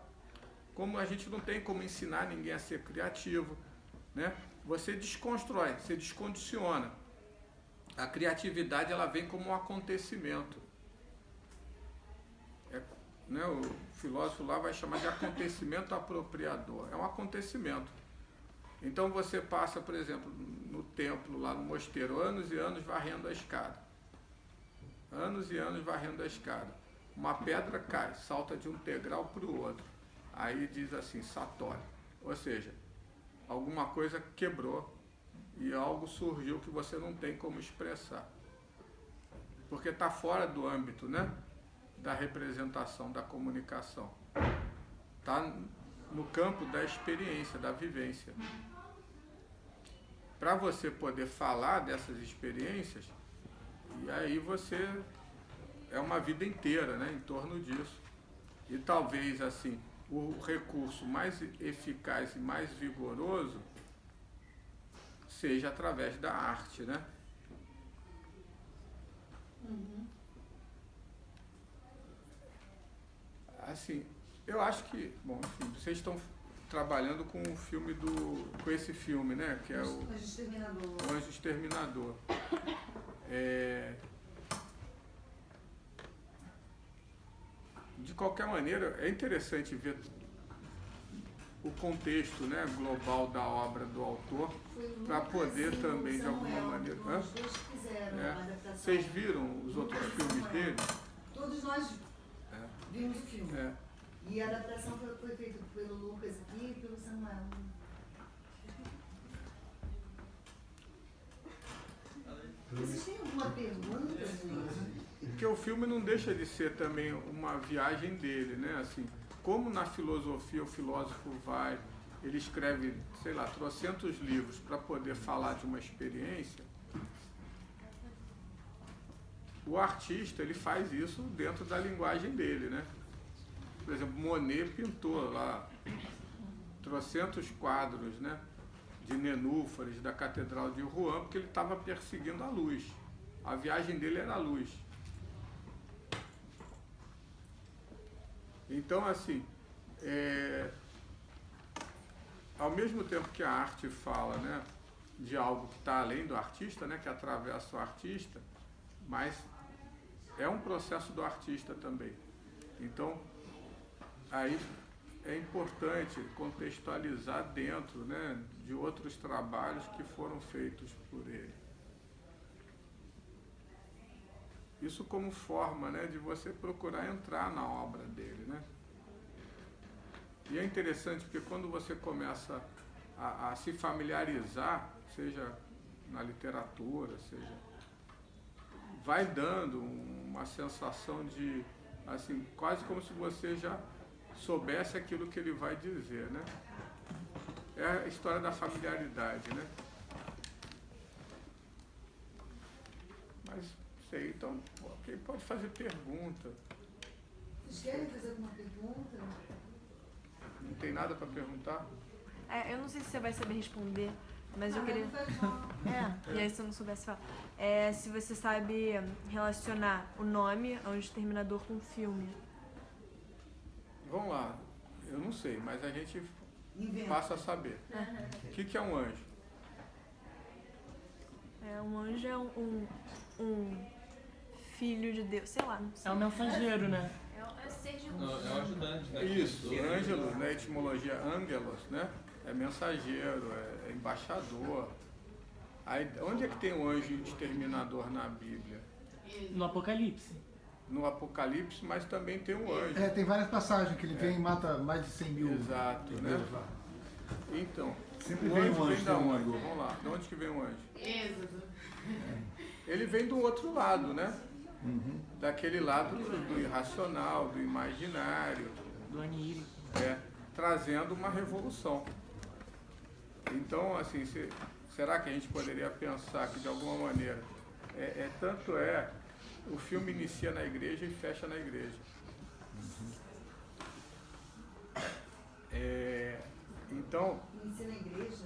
B: Como a gente não tem como ensinar ninguém a ser criativo, né? Você desconstrói, você descondiciona. A criatividade, ela vem como um acontecimento. Né, o filósofo lá vai chamar de acontecimento apropriador. É um acontecimento. Então você passa, por exemplo, no templo, lá no mosteiro, anos e anos varrendo a escada. Anos e anos varrendo a escada. Uma pedra cai, salta de um degrau para o outro. Aí diz assim, satori. Ou seja, alguma coisa quebrou e algo surgiu que você não tem como expressar. Porque está fora do âmbito, né, da representação, da comunicação. Está no campo da experiência, da vivência. Para você poder falar dessas experiências, e aí você é uma vida inteira, né, em torno disso. E talvez, assim, o recurso mais eficaz e mais vigoroso seja através da arte, né? Assim, eu acho que, bom, enfim, vocês estão trabalhando com o filme com esse filme, né? Que é o
A: Anjo Exterminador.
B: O Anjo Exterminador. De qualquer maneira, é interessante ver o contexto, né, global da obra do autor, para poder também, de alguma maneira...
A: Os dois fizeram uma adaptação.
B: Vocês viram os outros filmes dele?
A: Todos nós vimos o filme. E a adaptação foi feita pelo Lucas aqui e pelo Samuel. Vocês têm alguma pergunta?
B: Porque o filme não deixa de ser também uma viagem dele, né? Assim, como na filosofia o filósofo vai ele escreve, sei lá, trocentos livros para poder falar de uma experiência, o artista, ele faz isso dentro da linguagem dele, né? Por exemplo, Monet pintou lá trocentos quadros, né, de nenúfares da Catedral de Rouen, porque ele estava perseguindo a luz. A viagem dele era a luz. Então, assim, ao mesmo tempo que a arte fala, né, de algo que está além do artista, né, que atravessa o artista, mas é um processo do artista também. Então, aí é importante contextualizar dentro, né, de outros trabalhos que foram feitos por ele. Isso como forma, né, de você procurar entrar na obra dele, né? E é interessante porque quando você começa a se familiarizar, seja na literatura, seja, vai dando uma sensação de, assim, quase como se você já soubesse aquilo que ele vai dizer, né? É a história da familiaridade, né? Mas, sei, então, quem pode fazer pergunta?
A: Vocês querem fazer alguma pergunta?
B: Não tem nada para perguntar?
G: Eu não sei se você vai saber responder, mas eu
A: Não
G: queria...
A: faz mal.
G: E aí se eu não soubesse falar. Se você sabe relacionar o nome ao Exterminador com o filme.
B: Vamos lá, eu não sei, mas a gente
A: Inventa.
B: passa a saber. O que é um anjo?
G: Um anjo é um filho de Deus, sei lá, não sei.
C: É um mensageiro, né?
F: É ser de
E: Não, é um ajudante, né?
B: Isso, ângelos, né? Etimologia ângelos, né? É mensageiro, é embaixador. Aí, onde é que tem o anjo exterminador na Bíblia?
C: No Apocalipse.
B: No Apocalipse, mas também tem um anjo.
D: Tem várias passagens que ele vem e mata mais de 100 mil.
B: Exato, né?
D: judeus lá.
B: Então,
D: Sempre
B: o
D: vem
B: anjo
D: um anjo
B: vem da onde?
D: exterminador.
B: Vamos lá, de onde que vem o anjo?
H: Êxodo.
B: Ele vem do outro lado, né? Daquele lado do irracional, do imaginário,
C: Do onírico.
B: trazendo uma revolução. Então, assim, será que a gente poderia pensar que de alguma maneira, o filme inicia na igreja e fecha na igreja. Então,
A: Inicia na igreja?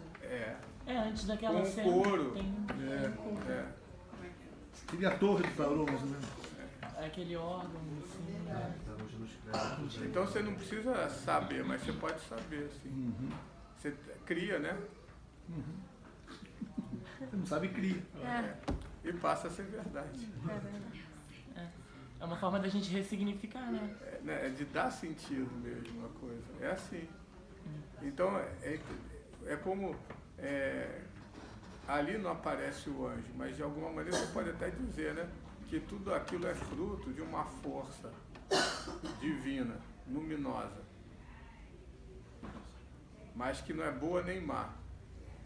C: Antes daquela
B: com
C: cena.
B: coro.
C: Tem
D: Seria a torre do tarô, mais ou menos.
C: aquele órgão, assim.
B: Então você não precisa saber, mas você pode saber, assim. Você cria, né?
D: Você não sabe, cria.
B: E passa a ser verdade.
G: É verdade.
C: É uma forma da gente ressignificar, né?
B: É de dar sentido mesmo a coisa. É assim. Então, é como... ali não aparece o anjo, mas de alguma maneira você pode até dizer, né? Que tudo aquilo é fruto de uma força divina, luminosa. Mas que não é boa nem má.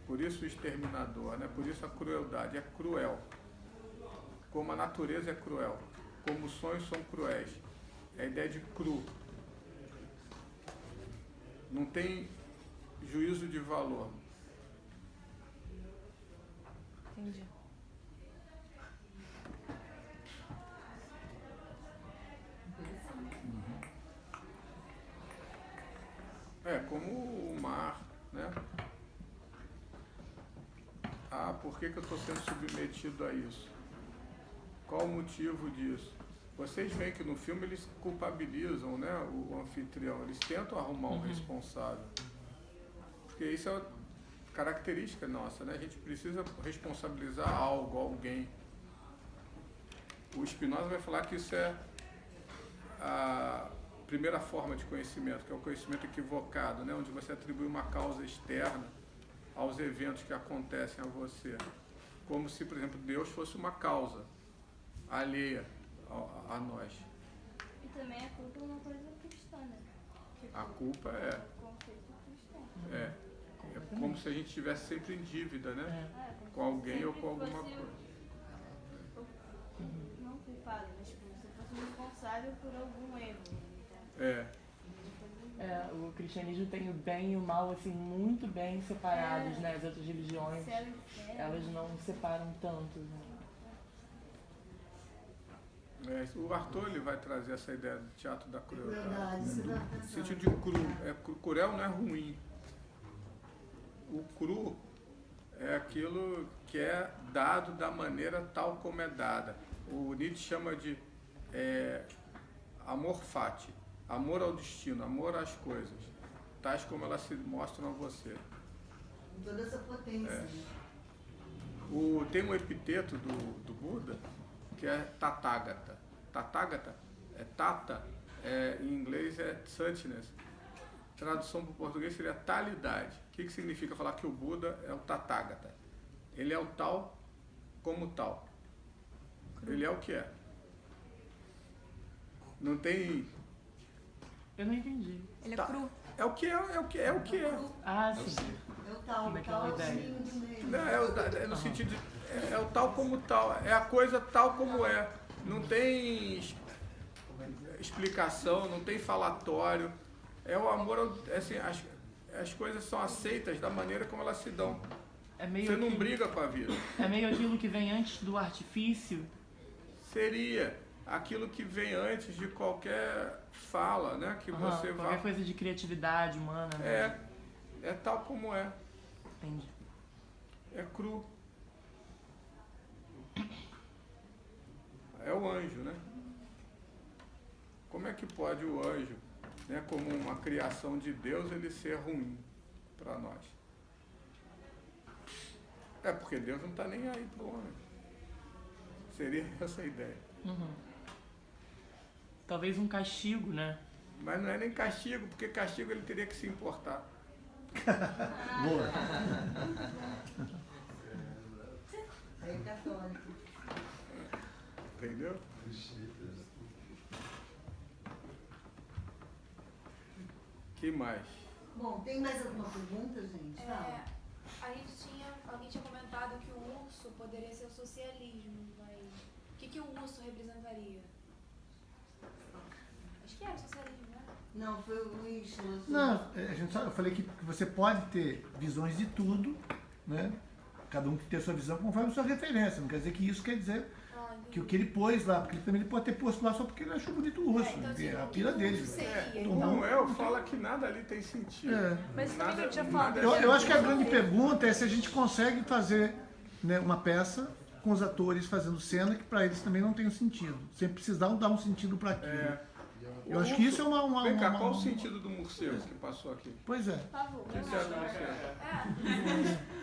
B: Por isso o exterminador, né? Por isso a crueldade. É cruel. Como a natureza é cruel. Como os sonhos são cruéis. É a ideia de cru. Não tem juízo de valor.
G: Entendi.
B: Como o mar, né? Por que eu estou sendo submetido a isso? Qual o motivo disso? Vocês veem que no filme eles culpabilizam, né, o anfitrião, eles tentam arrumar um responsável. Porque isso é característica nossa, né? A gente precisa responsabilizar algo, alguém. O Spinoza vai falar que isso é a primeira forma de conhecimento, que é o conhecimento equivocado, né? Onde você atribui uma causa externa aos eventos que acontecem a você. Como se, por exemplo, Deus fosse uma causa alheia a nós.
I: E também a culpa é uma coisa cristã, né? Tipo,
B: A culpa
I: conceito cristão.
B: é como se a gente estivesse sempre em dívida, né?
I: Como
B: Com alguém
I: se
B: ou com
I: sempre
B: alguma
I: fosse
B: coisa.
I: Não culpado, mas tipo, se fosse responsável por algum erro. Então,
C: O cristianismo tem o bem e o mal, assim, muito bem separados, né? As outras religiões, elas não separam tanto, né?
B: O Arthur ele vai trazer essa ideia do teatro da crueldade.
A: Verdade,
B: No sentido de cru. Cruel não é ruim. O cru é aquilo que é dado da maneira tal como é dada. O Nietzsche chama de amor fati, amor ao destino, amor às coisas, tais como elas se mostram a você.
A: Com toda essa potência.
B: Tem um epiteto do Buda que é Tathagata. Tathagata é Tata, em inglês é Santness. Tradução para o português seria talidade. O que significa falar que o Buda é o Tathagata? Ele é o tal como tal. Ele é o que é. Não tem...
C: Eu não entendi.
G: Ele é cru.
B: É o que é, o que é.
C: Ah, sim.
A: É o tal,
C: Naquela ideia.
B: É no sentido de... É o tal como tal. É a coisa tal como é. Não tem explicação, não tem falatório. É o amor... Assim, as coisas são aceitas da maneira como elas se dão. Você não briga com a vida.
C: É meio aquilo que vem antes do artifício?
B: Seria aquilo que vem antes de qualquer fala, né? Que você
C: qualquer coisa de criatividade humana. Né?
B: É tal como é.
C: Entendi.
B: É cru. É o anjo, né? Como é que pode o anjo, né, como uma criação de Deus, ele ser ruim para nós? É porque Deus não está nem aí para o homem. Seria essa a ideia.
C: Uhum. Talvez um castigo, né?
B: Mas não é nem castigo, porque castigo ele teria que se importar.
D: Boa.
A: É católico.
B: Entendeu? Que mais?
A: Bom, tem mais alguma pergunta, gente?
F: Alguém tinha comentado que o urso poderia ser o socialismo, mas o que o urso representaria? Acho que era o socialismo, né?
A: Não, foi o Luiz.
D: Não, eu falei que você pode ter visões de tudo, né? Cada um que tem a sua visão conforme a sua referência. Não quer dizer que isso quer dizer que o que ele pôs lá, porque ele pode ter posto lá só porque ele achou bonito o urso.
F: Então,
D: a pira dele.
B: O Manuel fala que nada ali tem sentido.
G: Mas também
B: Nada,
G: eu tinha falado.
D: Eu acho que a grande pergunta é se a gente consegue fazer, né, uma peça com os atores fazendo cena que para eles também não tem um sentido. Sem precisar dar um sentido para aquilo. Eu acho que isso é uma...
B: Vem cá, qual o sentido do morcego que passou aqui?
D: Pois é.
B: O que é do morcego?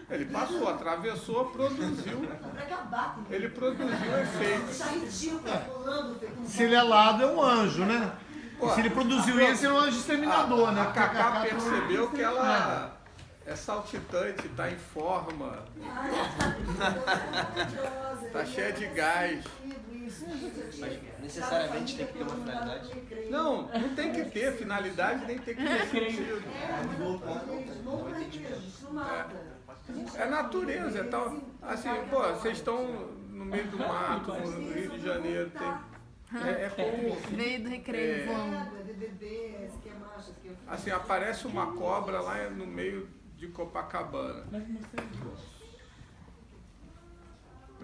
B: Ele passou, atravessou, produziu. Ele produziu efeitos.
D: Se ele é lado, é um anjo, né? Pô, se ele produziu isso, é um anjo exterminador, né?
B: A Cacá percebeu que ela é saltitante, está em forma. Está cheia de gás.
E: Mas necessariamente tem que ter uma finalidade?
B: Não tem que ter finalidade, nem tem que ter sentido. É natureza, é tal. Assim, pô, vocês estão no meio do mato, no Rio de Janeiro, é como...
G: Veio do recreio voando.
B: Assim, aparece uma cobra lá no meio de Copacabana.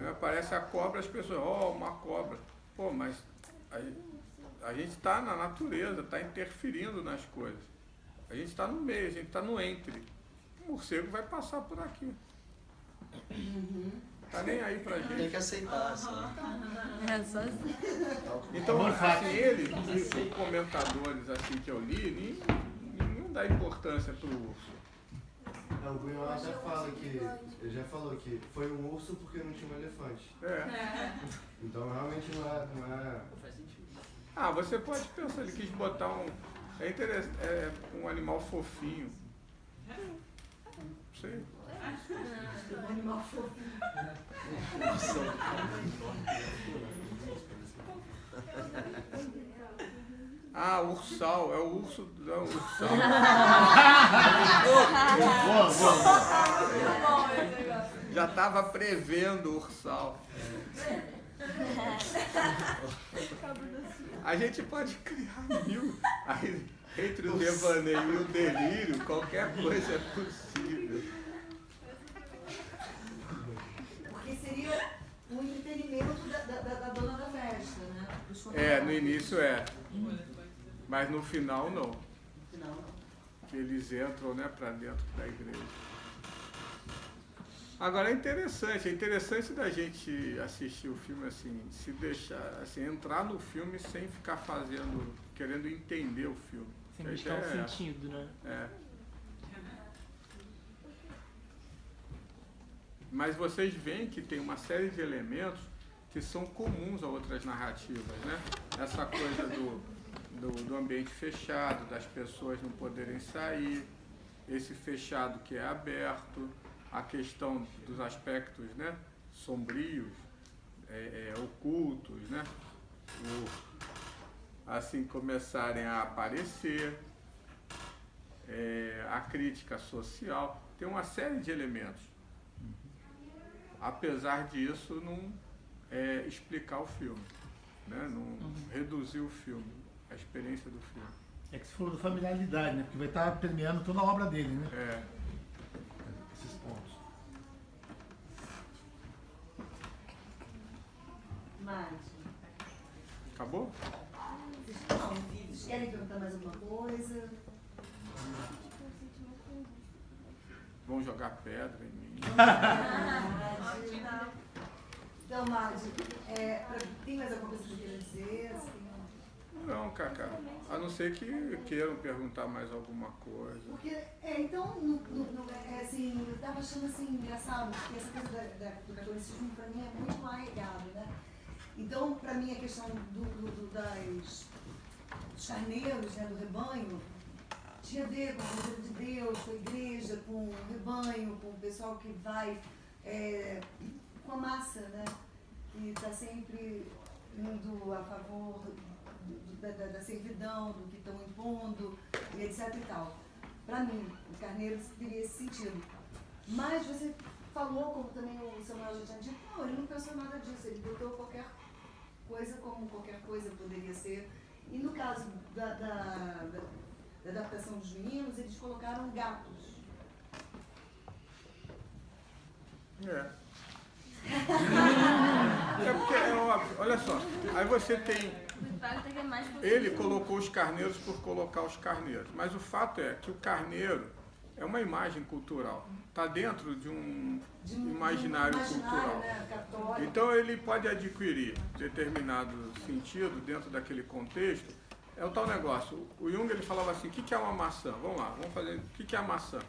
B: Aparece a cobra, as pessoas, uma cobra. Pô, mas a gente está na natureza, está interferindo nas coisas. A gente está no meio, a gente está no entre. O morcego vai passar por aqui. Tá nem aí pra gente.
E: Tem que aceitar, assim.
G: É só assim.
B: Então, assim, os comentadores assim, que eu li, nenhum dá importância pro urso.
J: O Bunhol até fala que, ele já falou que foi um urso porque não tinha um elefante. Então realmente não é...
E: Faz sentido.
B: Você pode pensar, ele quis botar um animal fofinho. Não sei.
A: Um animal fofinho.
B: Ursal, é o urso. Não, ursal. Já estava prevendo o ursal. A gente pode criar 1000. Aí entre o devaneio e o delírio, qualquer coisa é possível.
A: Porque seria um entretenimento da dona da festa, né?
B: No início é. Mas no final não.
A: No final não.
B: Eles entram, né, para dentro da igreja. Agora é interessante da gente assistir o filme assim, se deixar, assim, entrar no filme sem ficar querendo entender o filme.
C: Sem buscar um sentido, né?
B: Mas vocês veem que tem uma série de elementos que são comuns a outras narrativas, né? Essa coisa do ambiente fechado, das pessoas não poderem sair, esse fechado que é aberto, a questão dos aspectos, né, sombrios, ocultos, né, assim começarem a aparecer, a crítica social, tem uma série de elementos. Apesar disso, não explicar o filme, né, não reduzir o filme, a experiência do filme.
D: É que você falou da familiaridade, né, porque vai estar permeando toda a obra dele, né? Esses pontos.
B: Acabou?
A: Vocês querem perguntar mais alguma coisa?
B: Vão jogar pedra em mim.
A: Então, Madi, tem mais alguma coisa que você queira dizer?
B: Não, Cacá. A não ser que queiram perguntar mais alguma coisa.
A: Porque, então, assim, eu estava achando assim, engraçado, porque essa coisa do catolicismo, para mim, é muito arraigado, né? Então, para mim, a questão dos carneiros, né, do rebanho, tinha a ver com a coisa de Deus, com a igreja, com o rebanho, com o pessoal que vai, com a massa, né? Que está sempre indo a favor da servidão, do que estão impondo, e etc e tal. Para mim, o carneiro teria esse sentido. Mas você falou, como também o Samuel já tinha dito, não, ele não pensou nada disso, ele botou qualquer coisa como qualquer coisa poderia ser. E no caso da adaptação dos meninos, eles colocaram gatos.
B: Porque é óbvio, olha só, aí você tem... Ele colocou os carneiros por colocar os carneiros, mas o fato é que o carneiro é uma imagem cultural, está dentro de um imaginário cultural.
A: Né, católico.
B: Então ele pode adquirir determinado sentido dentro daquele contexto. É o tal negócio. O Jung ele falava assim, o que é uma maçã? Vamos lá, vamos fazer. O que é a maçã?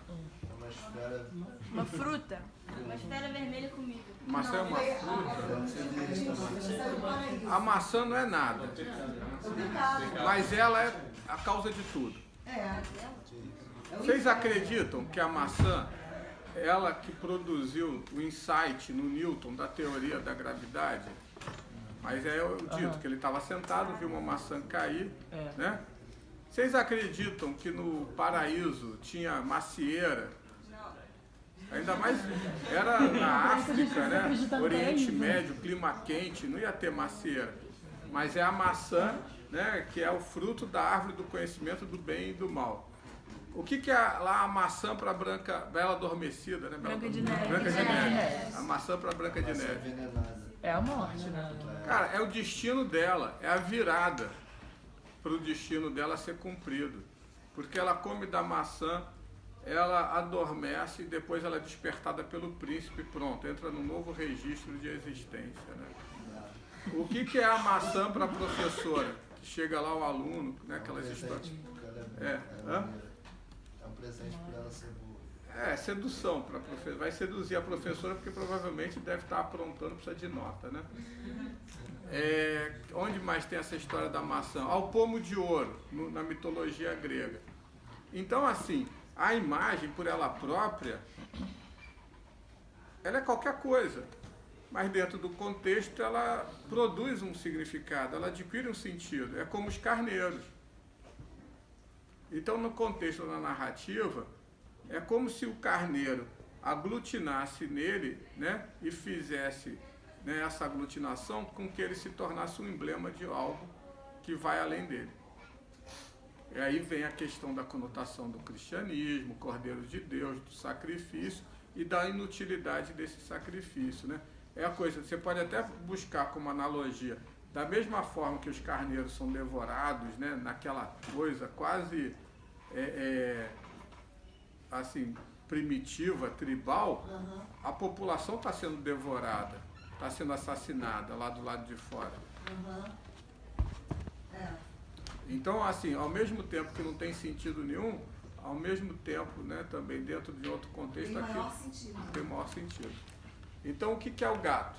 G: Uma fruta.
I: Uma esfera vermelha comigo.
B: Maçã é uma fruta. A maçã não é nada. Mas ela é a causa de tudo. Vocês acreditam que a maçã, ela que produziu o insight no Newton da teoria da gravidade? Mas é o dito que ele estava sentado, viu uma maçã cair, né? Vocês acreditam que no paraíso tinha macieira? Ainda mais, era na África, né? Oriente Médio, clima quente, não ia ter macieira. Mas é a maçã, né? Que é o fruto da árvore do conhecimento do bem e do mal. O que é lá a maçã para Bela Adormecida, né?
G: Branca de Neve.
B: Branca de Neve. A maçã para Branca de Neve.
C: É a morte, né?
B: Cara, é o destino dela, é a virada para o destino dela ser cumprido. Porque ela come da maçã, ela adormece e depois ela é despertada pelo príncipe, pronto, entra num novo registro de existência, né? O que é a maçã para a professora? Que chega lá o aluno, né? Aquelas histórias.
J: É um presente para ela ser boa.
B: É, sedução para a professora. Vai seduzir a professora porque provavelmente deve estar aprontando, precisa de nota, né? Onde mais tem essa história da maçã? Ao pomo de ouro, na mitologia grega. Então, assim, a imagem, por ela própria, ela é qualquer coisa. Mas dentro do contexto, ela produz um significado, ela adquire um sentido. É como os carneiros. Então, no contexto da narrativa, é como se o carneiro aglutinasse nele, né, e fizesse, né, essa aglutinação com que ele se tornasse um emblema de algo que vai além dele. E aí vem a questão da conotação do cristianismo, Cordeiro de Deus, do sacrifício e da inutilidade desse sacrifício, né? É a coisa, você pode até buscar como analogia, da mesma forma que os carneiros são devorados, né, naquela coisa quase assim, primitiva, tribal, a população está sendo devorada, está sendo assassinada lá do lado de fora. Então, assim, ao mesmo tempo que não tem sentido nenhum, ao mesmo tempo, né, também dentro de outro contexto, tem maior sentido. Então, o que é o gato?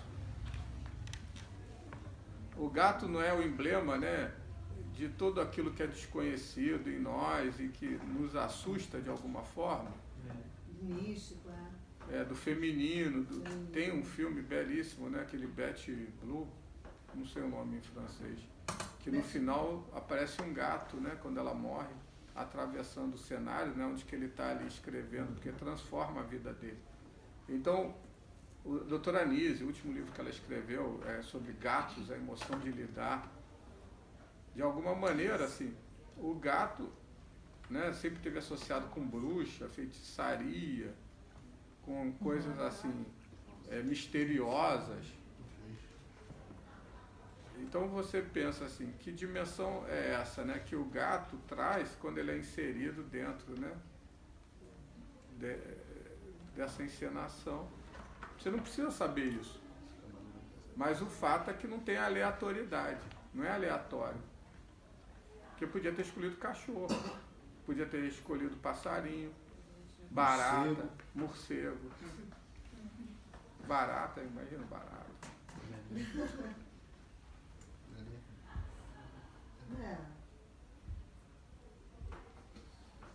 B: O gato não é o emblema, né, de tudo aquilo que é desconhecido em nós e que nos assusta de alguma forma?
A: Místico,
B: do feminino. Tem um filme belíssimo, né, aquele Betty Blue, não sei o nome em francês, que no final aparece um gato, né, quando ela morre, atravessando o cenário, né, onde que ele está ali escrevendo, porque transforma a vida dele. Então, o Dr. Anísio, o último livro que ela escreveu é sobre gatos, a emoção de lidar. De alguma maneira, assim, o gato, né, sempre esteve associado com bruxa, feitiçaria, com coisas assim, misteriosas. Então você pensa assim, que dimensão é essa, né, que o gato traz quando ele é inserido dentro, né, dessa encenação. Você não precisa saber isso. Mas o fato é que não tem aleatoriedade, não é aleatório. Porque podia ter escolhido cachorro, podia ter escolhido passarinho, barata, morcego. Barata, imagina barata.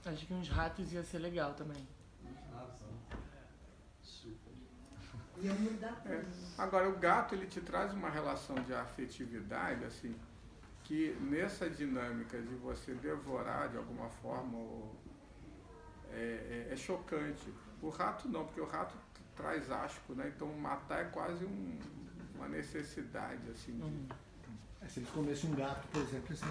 C: Acho que uns ratos ia ser legal também.
A: Ia mudar tudo.
B: Agora, o gato, ele te traz uma relação de afetividade, assim, que nessa dinâmica de você devorar de alguma forma é chocante. O rato não, porque o rato traz asco, né? Então matar é quase uma necessidade, assim.
D: Se eles comessem um gato, por exemplo, assim.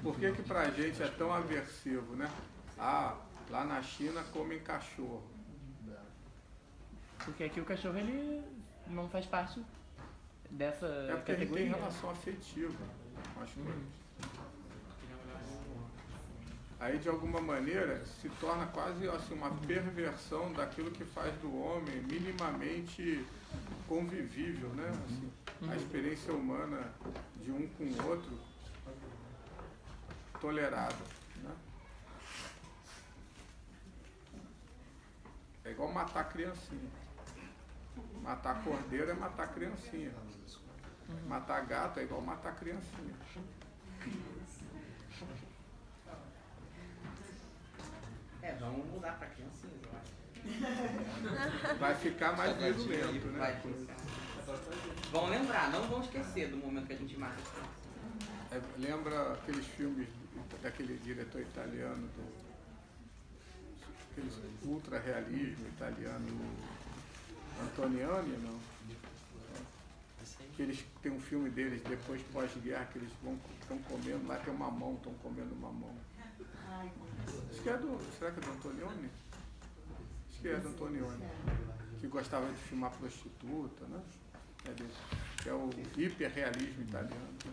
B: Por que pra gente é tão aversivo, né? Lá na China comem cachorro.
C: Porque aqui o cachorro, ele não faz parte dessa
B: porque
C: categoria.
B: Ele tem relação afetiva com as coisas. Aí, de alguma maneira, se torna quase assim, uma perversão daquilo que faz do homem minimamente convivível, né? Assim, a experiência humana de um com o outro tolerada, né? É igual matar criancinha. Matar cordeiro é matar criancinha. Matar gato é igual matar criancinha.
K: Vamos mudar pra criancinha, eu acho.
B: Vai ficar mais virulento, né?
K: Vai ficar. Vão lembrar, não vão esquecer do momento que a gente mata as crianças.
B: Lembra aqueles filmes daquele diretor italiano, aquele ultra-realismo italiano, Antonioni, não? Que eles tem um filme deles depois pós-guerra que eles estão comendo, lá tem uma mão, estão comendo uma mão. Acho que será que é do Antonioni? Acho que é do Antonioni, que gostava de filmar prostituta, né? Que é o hiperrealismo italiano. Né?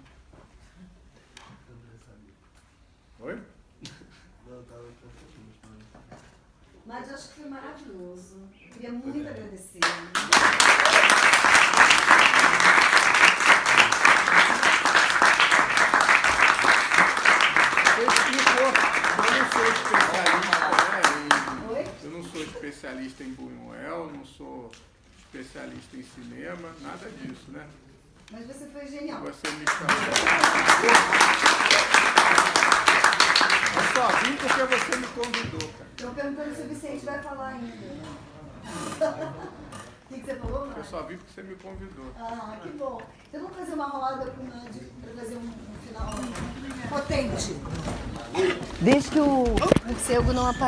B: Oi?
A: Mas eu acho que foi maravilhoso. Queria muito agradecer.
B: Eu não sou especialista em Buñuel, não sou especialista em cinema, nada disso, né?
A: Mas você foi genial.
B: Você me chamou. Eu só vim porque você me convidou, cara.
A: Estou perguntando se o Vicente vai falar ainda. O que você falou, Mário?
B: Eu só vim porque você me convidou.
A: Ah, que bom. Então vamos fazer uma roda para fazer um final potente. Desde que o morcego não apareça.